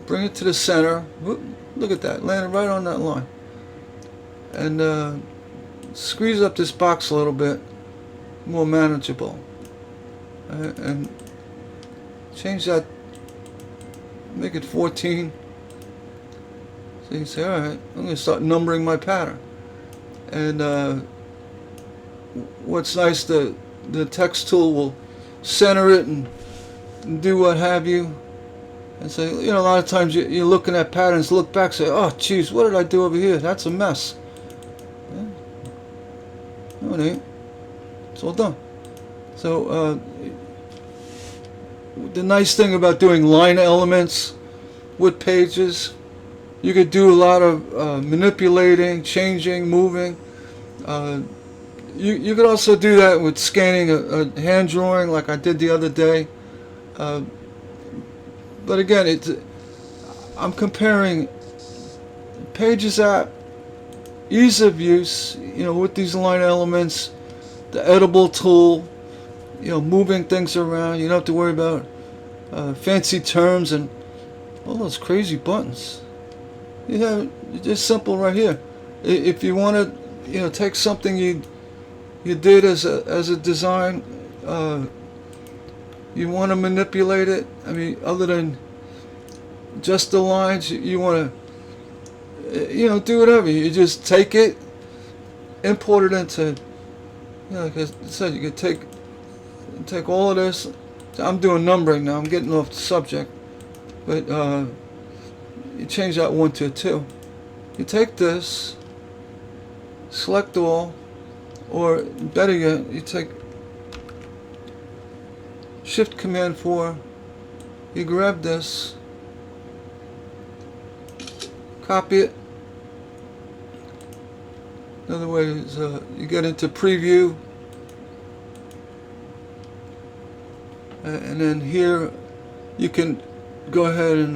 bring it to the center. Whoop, look at that, landed right on that line, and squeeze up this box a little bit, more manageable, and change that, make it 14. So you can say, alright, I'm going to start numbering my pattern. And what's nice, the text tool will center it and do what have you. And say, a lot of times you're looking at patterns, look back, say, oh geez, what did I do over here? That's a mess. No, it ain't. It's all done. So the nice thing about doing line elements with Pages, you could do a lot of manipulating, changing, moving. You could also do that with scanning a hand drawing like I did the other day. But again, I'm comparing Pages app, ease of use, with these line elements, the editable tool, moving things around. You don't have to worry about fancy terms and all those crazy buttons. It's just simple right here. If you want to, take something you did as a design, you want to manipulate it. I mean, other than just the lines, you want to, do whatever. You just take it, import it into, like I said, you could take all of this. I'm doing numbering now. I'm getting off the subject, but you change that 1 to a 2. You take this, select all, or better yet, you take Shift Command 4. You grab this, copy it, Another way is you get into preview, and then here you can go ahead and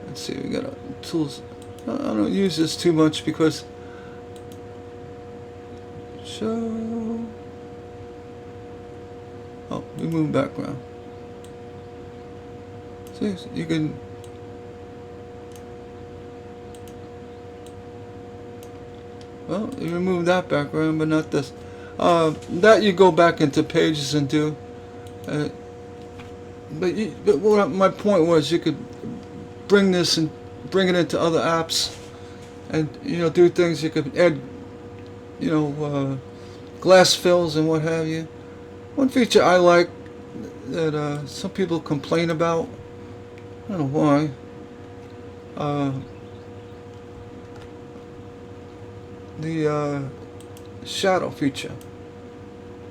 let's see, we got tools. I don't use this too much because show. Oh, remove background. See, you can. Well, you remove that background, but not this. That you go back into pages and do. But what my point was, you could bring this and bring it into other apps, and do things. You could add, glass fills and what have you. One feature I like that some people complain about, I don't know why. The shadow feature.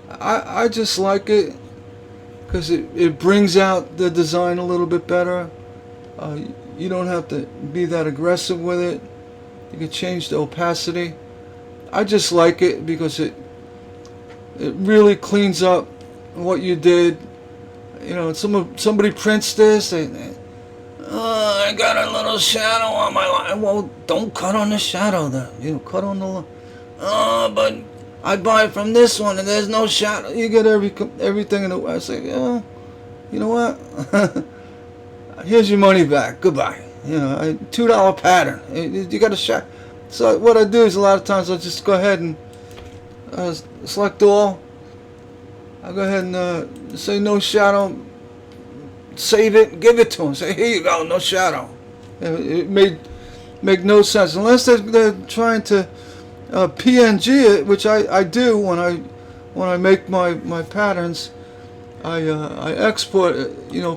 I just like it because it brings out the design a little bit better. You don't have to be that aggressive with it. You can change the opacity. I just like it because it really cleans up what you did. Somebody prints this, oh, I got a little shadow on my line. Well, don't cut on the shadow then. Cut on the line. Oh, but I buy it from this one and there's no shadow. You get everything in the way. I say, oh, you know what? Here's your money back. Goodbye. $2 pattern. You got a shot. So what I do is a lot of times I'll just go ahead and select all. I'll go ahead and say no shadow. Save it. Give it to them. Say, here you go. No shadow. It make no sense unless they're trying to PNG it, which I do when I make my patterns. I export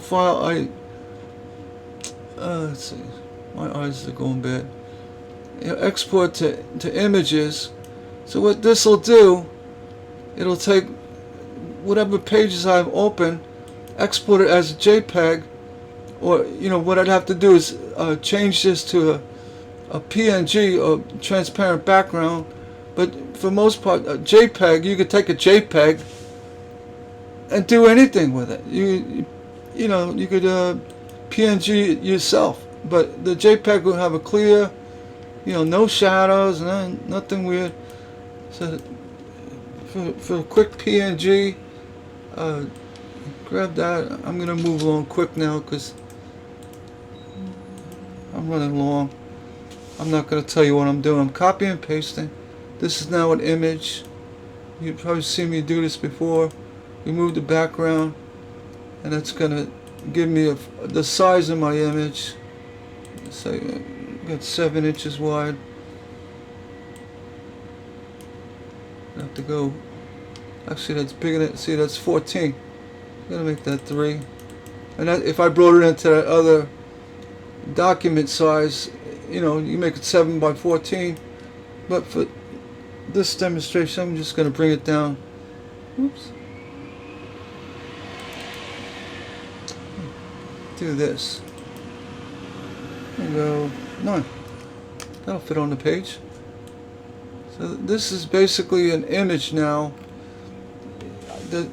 file. Let's see, my eyes are going bad. Export to images. So what this will do, it'll take whatever pages I've opened, export it as a JPEG, or what I'd have to do is change this to a PNG or transparent background. But for most part, a JPEG, you could take a JPEG and do anything with it. You could PNG it yourself, but the JPEG will have a clear, no shadows, nothing weird. So for a quick PNG, grab that. I'm gonna move along quick now because I'm running long. I'm not gonna tell you what I'm doing. I'm copying and pasting. This is now an image. You've probably seen me do this before. Remove the background, and that's gonna give me the size of my image. So got 7 inches wide. I have to go. Actually, that's bigger than. See, that's 14. I'm gonna make that 3. And if I brought it into that other document size, you make it 7 by 14. But for this demonstration, I'm just gonna bring it down. Oops. Do this and go 9. That'll fit on the page. So this is basically an image now.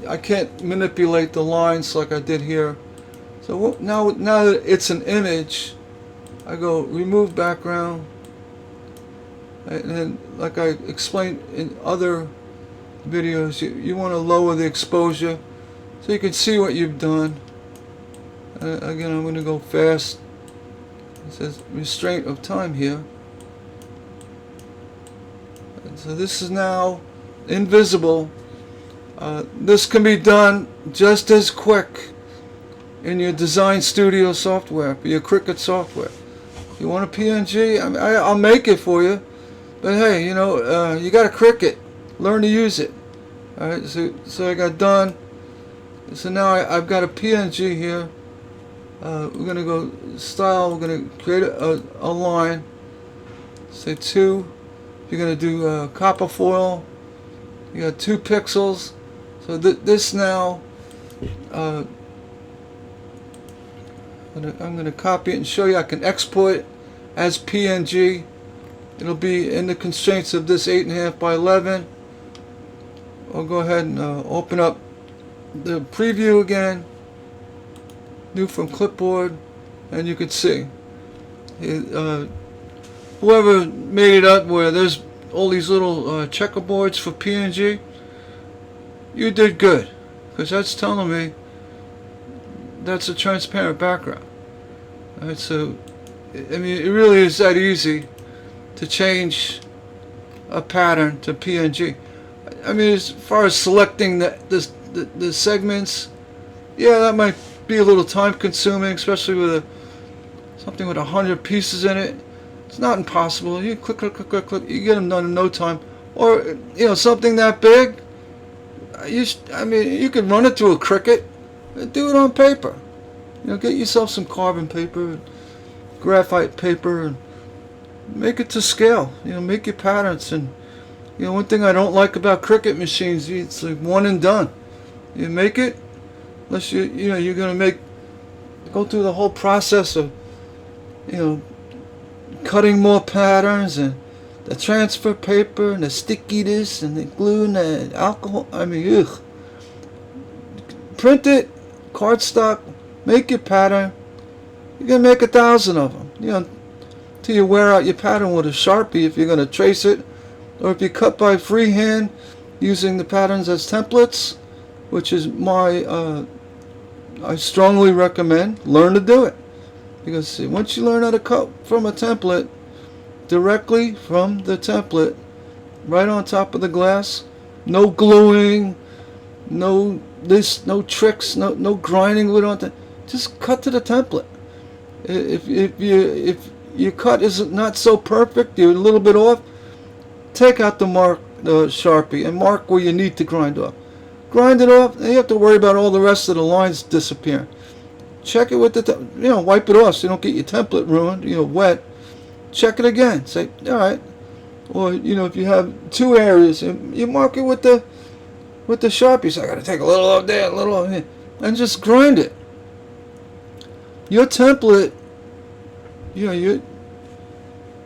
I can't manipulate the lines like I did here. So now that it's an image, I go remove background, and then like I explained in other videos, you want to lower the exposure so you can see what you've done. Again, I'm going to go fast. It says restraint of time here. And so this is now invisible. This can be done just as quick in your Design Studio software, your Cricut software. If you want a PNG, I'll make it for you. But hey, you got a Cricut. Learn to use it. All right. So I got done. So now I've got a PNG here. We're going to go style. We're going to create a line. Say 2. You're going to do copper foil. You got 2 pixels. So this now, I'm going to copy it and show you I can export it as PNG. It'll be in the constraints of this 8.5 by 11. I'll go ahead and open up the preview again, new from clipboard, and you can see whoever made it up where there's all these little checkerboards for PNG, you did good, because that's telling me that's a transparent background. Alright, so I mean, it really is that easy to change a pattern to PNG. I mean, as far as selecting the segments, yeah, that might be a little time consuming, especially with something with 100 pieces in it. It's not impossible. You click, you get them done in no time. Or, something that big, I mean, you could run it through a Cricut and do it on paper. Get yourself some carbon paper, graphite paper, and make it to scale. Make your patterns. And one thing I don't like about Cricut machines, it's like one and done. You make it, unless you're gonna go through the whole process of cutting more patterns and the transfer paper and the sticky this and the glue and the alcohol. I mean, ugh. Print it, cardstock, make your pattern. You're gonna make 1,000 of them. Till you wear out your pattern with a Sharpie if you're gonna trace it, or if you cut by freehand using the patterns as templates, which is I strongly recommend, learn to do it. Because once you learn how to cut from a template, directly from the template, right on top of the glass, no gluing, no tricks, no grinding with on. Just cut to the template. If your cut is not so perfect, you're a little bit off, take out the Sharpie and mark where you need to grind off. Grind it off, and you have to worry about all the rest of the lines disappearing. Check it with wipe it off so you don't get your template ruined, wet. Check it again. Say, all right. Or, if you have two areas, you mark it with the Sharpie. So I got to take a little over there, a little over here, and just grind it. Your template,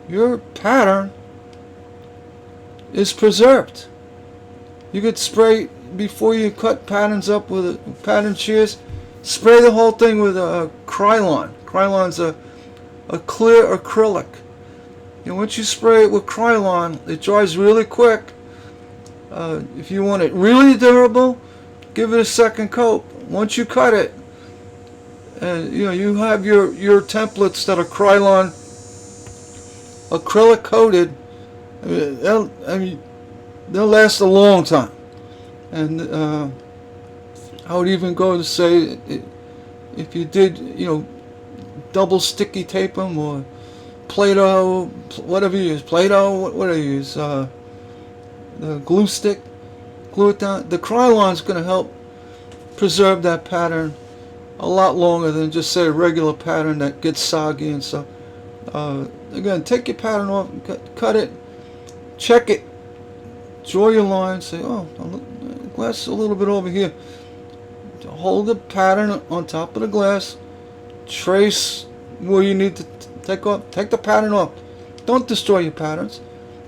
your pattern is preserved. You could spray before you cut patterns up with pattern shears. Spray the whole thing with a Krylon. Krylon's a clear acrylic. Once you spray it with Krylon, it dries really quick. If you want it really durable, give it a second coat. Once you cut it, and you have your templates that are Krylon acrylic coated. They'll last a long time. And I would even go to say, if you did, double sticky tape them, or Play-Doh, whatever you use, Play-Doh, what do you use? The glue stick, glue it down. The Krylon's going to help preserve that pattern a lot longer than just say a regular pattern that gets soggy and stuff. Again, take your pattern off, cut it, check it, draw your line, say, oh, glass a little bit over here. Hold the pattern on top of the glass, trace where you need to take the pattern off. Don't destroy your patterns.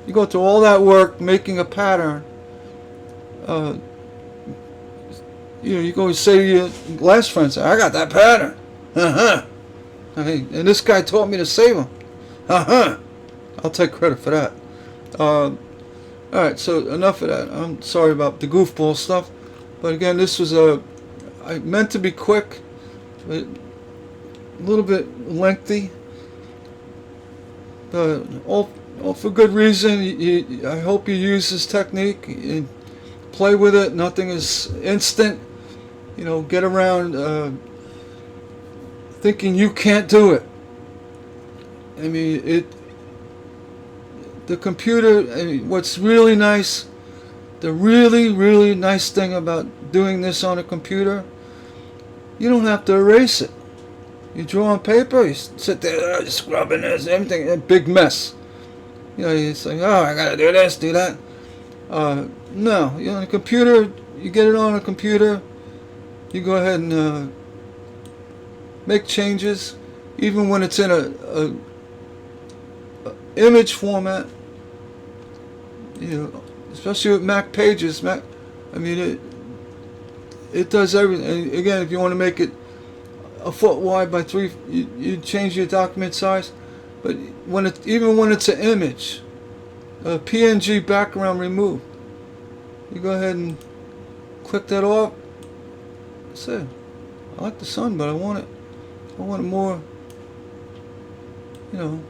You go through all that work making a pattern. You go and say to your glass friends, I got that pattern. And this guy taught me to save them. I'll take credit for that. Alright, so enough of that. I'm sorry about the goofball stuff. But again, this was I meant to be quick, but a little bit lengthy. But all for good reason. I hope you use this technique and play with it. Nothing is instant. Get around thinking you can't do it. I mean, the computer, what's really nice, the really nice thing about doing this on a computer, you don't have to erase it. You draw on paper, you sit there scrubbing this, everything, a big mess. You say, oh, I gotta do this, do that. No, on a computer, you get it on a computer, you go ahead and make changes, even when it's in a image format. You know, especially with Mac Pages. I mean, it does everything. And again, if you want to make it a foot wide by 3, you change your document size. But even when it's an image, a PNG background remove, you go ahead and click that off. That's it. I like the sun, but I want it more. You know.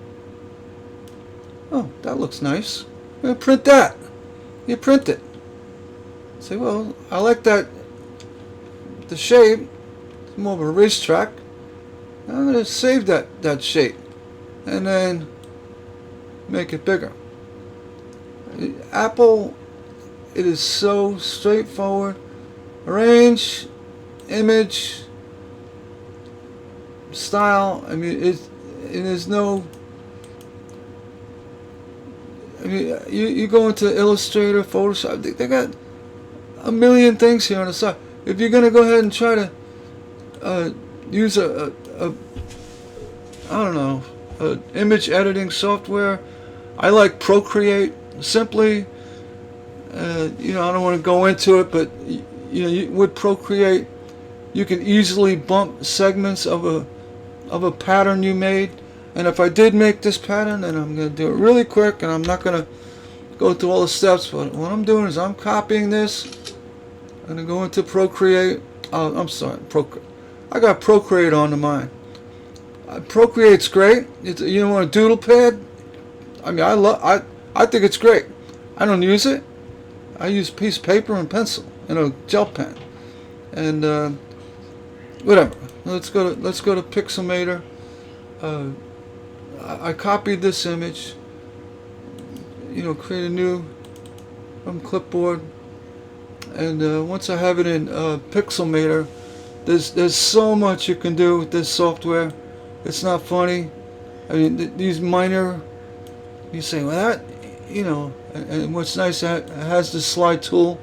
Oh, that looks nice. I'm gonna print that. You print it. Say, well, I like that. The shape. It's more of a racetrack. I'm gonna save that shape, and then make it bigger. Apple, it is so straightforward. Arrange, image, style. I mean, there's no. I mean, you go into Illustrator, Photoshop. They got a million things here on the side. If you're gonna go ahead and try to use a I don't know, image editing software, I like Procreate. Simply, you know, I don't want to go into it, but you know, with Procreate, you can easily bump segments of a pattern you made. And if I did make this pattern, and I'm going to do it really quick, and I'm not going to go through all the steps, but what I'm doing is I'm copying this. I'm going to go into Procreate. Oh, I'm sorry, I got Procreate onto mine. Procreate's great. You know, want a doodle pad? I mean, I think it's great. I don't use it. I use a piece of paper and pencil and a gel pen, and whatever. Let's go to Pixelmator. I copied this image. You know, create a new from clipboard, and once I have it in Pixelmator, there's so much you can do with this software. It's not funny. I mean, these minor. You say, well, that, you know, and what's nice, it has the slide tool.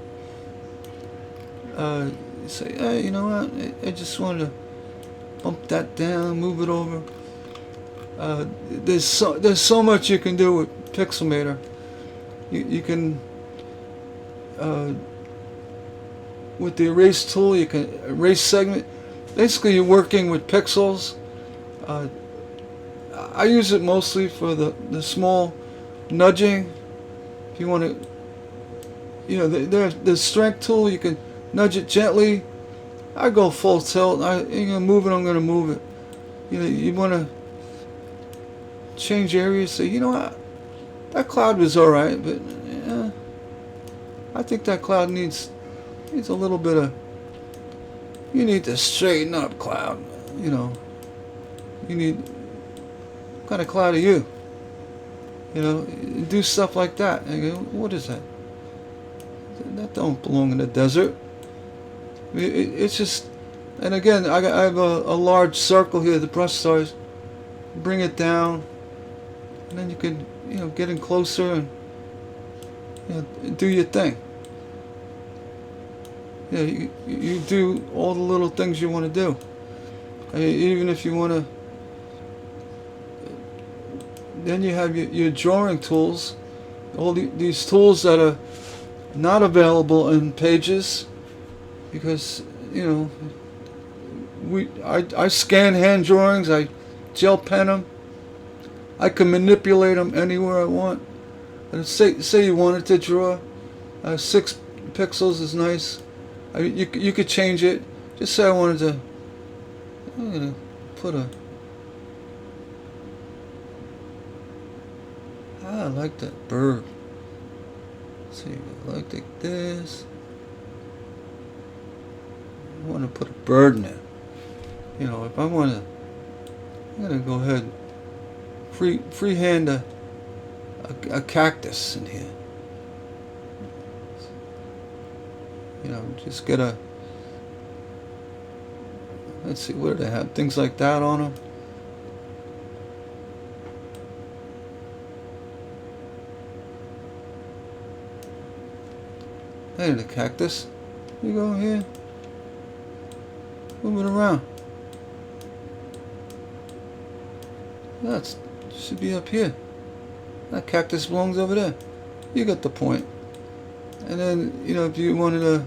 You say, hey, you know what? I just wanted to bump that down, move it over. There's so much you can do with Pixelmator. You can with the erase tool, you can erase segment. Basically, you're working with pixels. I use it mostly for the small nudging. If you want to, you know, the strength tool, you can nudge it gently. I go full tilt. You're gonna move it, I'm gonna move it. You know, you want to change areas. Say, you know what, that cloud was all right, but I think that cloud needs a little bit of. You need to straighten up, cloud. You know, you need. What kind of cloud are you? You know, do stuff like that. And you go, what is that? That don't belong in the desert. It's just, and again, I have a large circle here, the brush size. Bring it down, and then you can, you know, get in closer and, you know, do your thing. Yeah, you do all the little things you want to do. Even if you want to. Then you have your drawing tools, all these tools that are not available in Pages, because, you know, I scan hand drawings, I gel pen them, I can manipulate them anywhere I want. And say you wanted to draw 6 pixels is nice. You could change it. Just say I wanted to. I'm gonna put a. I like that bird. Let's see, I like this. I want to put a bird in it. You know, if I want to, I'm gonna go ahead, freehand a cactus in here. You know, just get a. Let's see, what do they have? Things like that on them. Hey, the cactus. You go here. Move it around. That should be up here. That cactus belongs over there. You get the point. And then, you know, if you wanted to,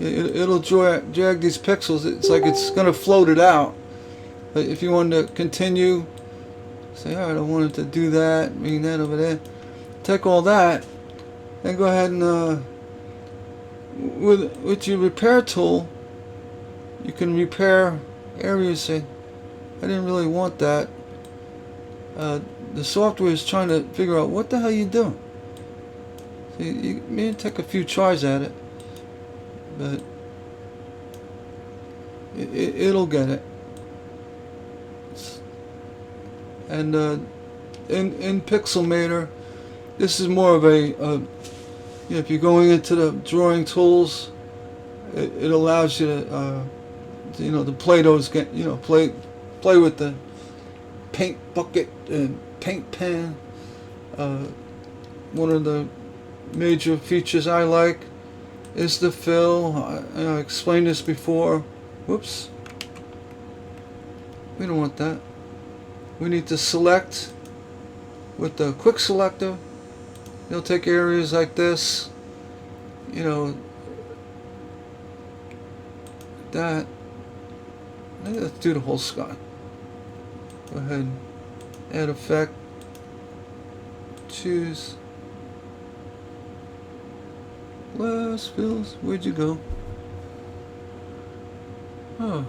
it'll drag these pixels. It's like it's going to float it out. But if you wanted to continue, say, all right, I wanted to do that, bring that over there. Take all that, then go ahead and, with your repair tool, you can repair areas. Say, I didn't really want that. The software is trying to figure out what the hell you're doing. So you may take a few tries at it, but it'll get it. And in Pixelmator, this is more of a, you know, if you're going into the drawing tools, it allows you to, you know, to play those, you know, play with the paint bucket and paint pen. One of the major features I like is the fill. I explained this before. Whoops. We don't want that. We need to select with the quick selector. It'll take areas like this, you know, that. Let's do the whole sky. Go ahead, add effect, choose glass fills. Where'd you go? Oh,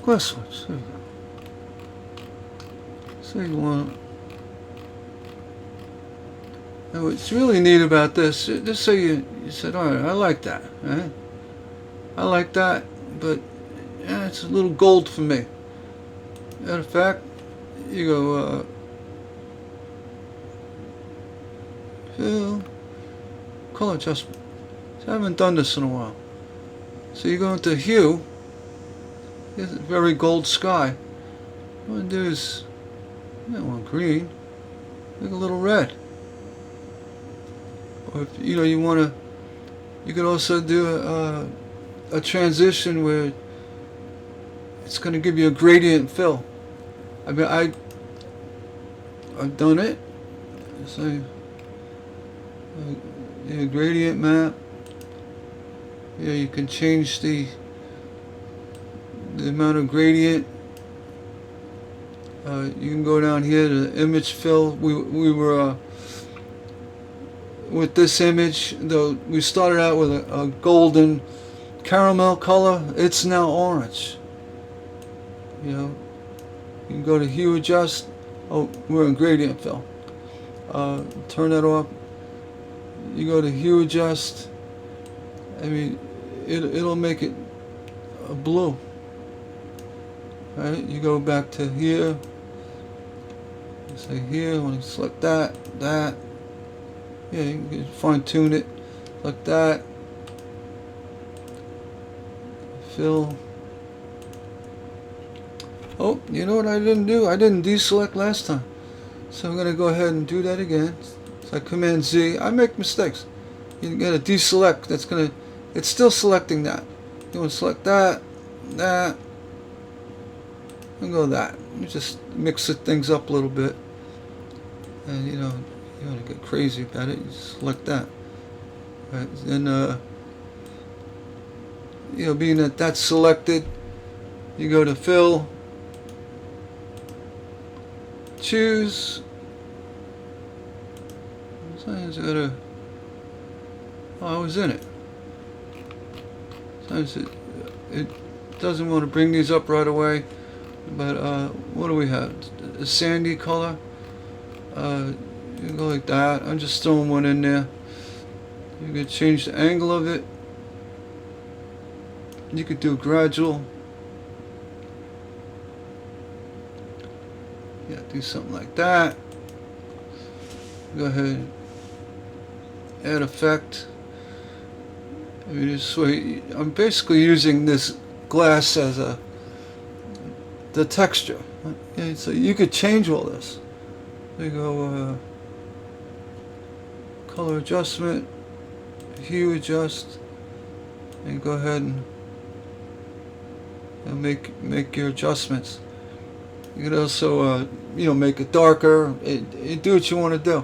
glass switch. There you go. So you want. Now what's really neat about this, just say you said, all right, I like that, right? I like that, but yeah, it's a little gold for me. Matter of fact, you go, fill, color adjustment. So I haven't done this in a while. So you go into hue. Here's a very gold sky. What I want to do is, I want green, make a little red. Or if you know you want to, you could also do a transition where it's going to give you a gradient fill. I mean, I've done it. So, yeah, gradient map. Yeah, you can change the amount of gradient. You can go down here to the image fill. We were with this image, though we started out with a golden caramel color. It's now orange. You know, you can go to hue adjust. Oh, we're in gradient fill. Turn that off. You go to hue adjust. I mean, it'll make it a blue. Right? You go back to here. You say here. I want to select that. Yeah, you can fine tune it like that. Fill. Oh, you know what I didn't do? I didn't deselect last time. So I'm going to go ahead and do that again. So I Command Z. I make mistakes. You got to deselect. That's going to, it's still selecting that. You want to select that, and go that. You just mix things up a little bit. And you know, you want to get crazy about it, you select that. Right. Then, you know, being that that's selected, you go to fill, choose. Sometimes I gotta. Oh, I was in it. Sometimes it doesn't want to bring these up right away. But what do we have? A sandy color. You can go like that. I'm just throwing one in there. You can change the angle of it. You could do gradual. Yeah, do something like that. Go ahead. Add effect. I mean, this way, I'm basically using this glass as the texture. Okay, so you could change all this. There you go. Color adjustment, hue adjust, and go ahead and make your adjustments. You could also you know, make it darker. Do what you want to do.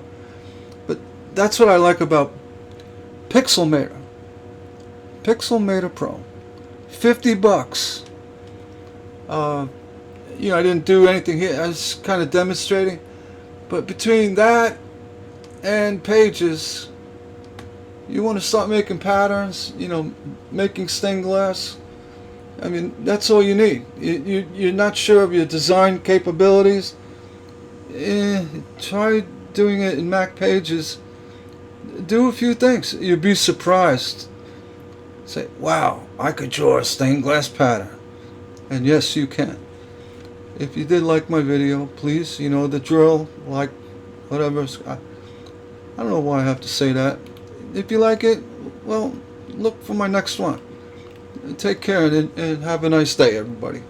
But that's what I like about Pixelmator. Pixelmator Pro. $50. I didn't do anything here. I was kind of demonstrating. But between that and Pages, you want to start making patterns, making stained glass. I mean, that's all you need. You're not sure of your design capabilities. Try doing it in Mac Pages. Do a few things. You'd be surprised. Say, wow, I could draw a stained glass pattern. And yes, you can. If you did like my video, please, the drill, like, whatever. I don't know why I have to say that. If you like it, well, look for my next one. Take care and have a nice day, everybody.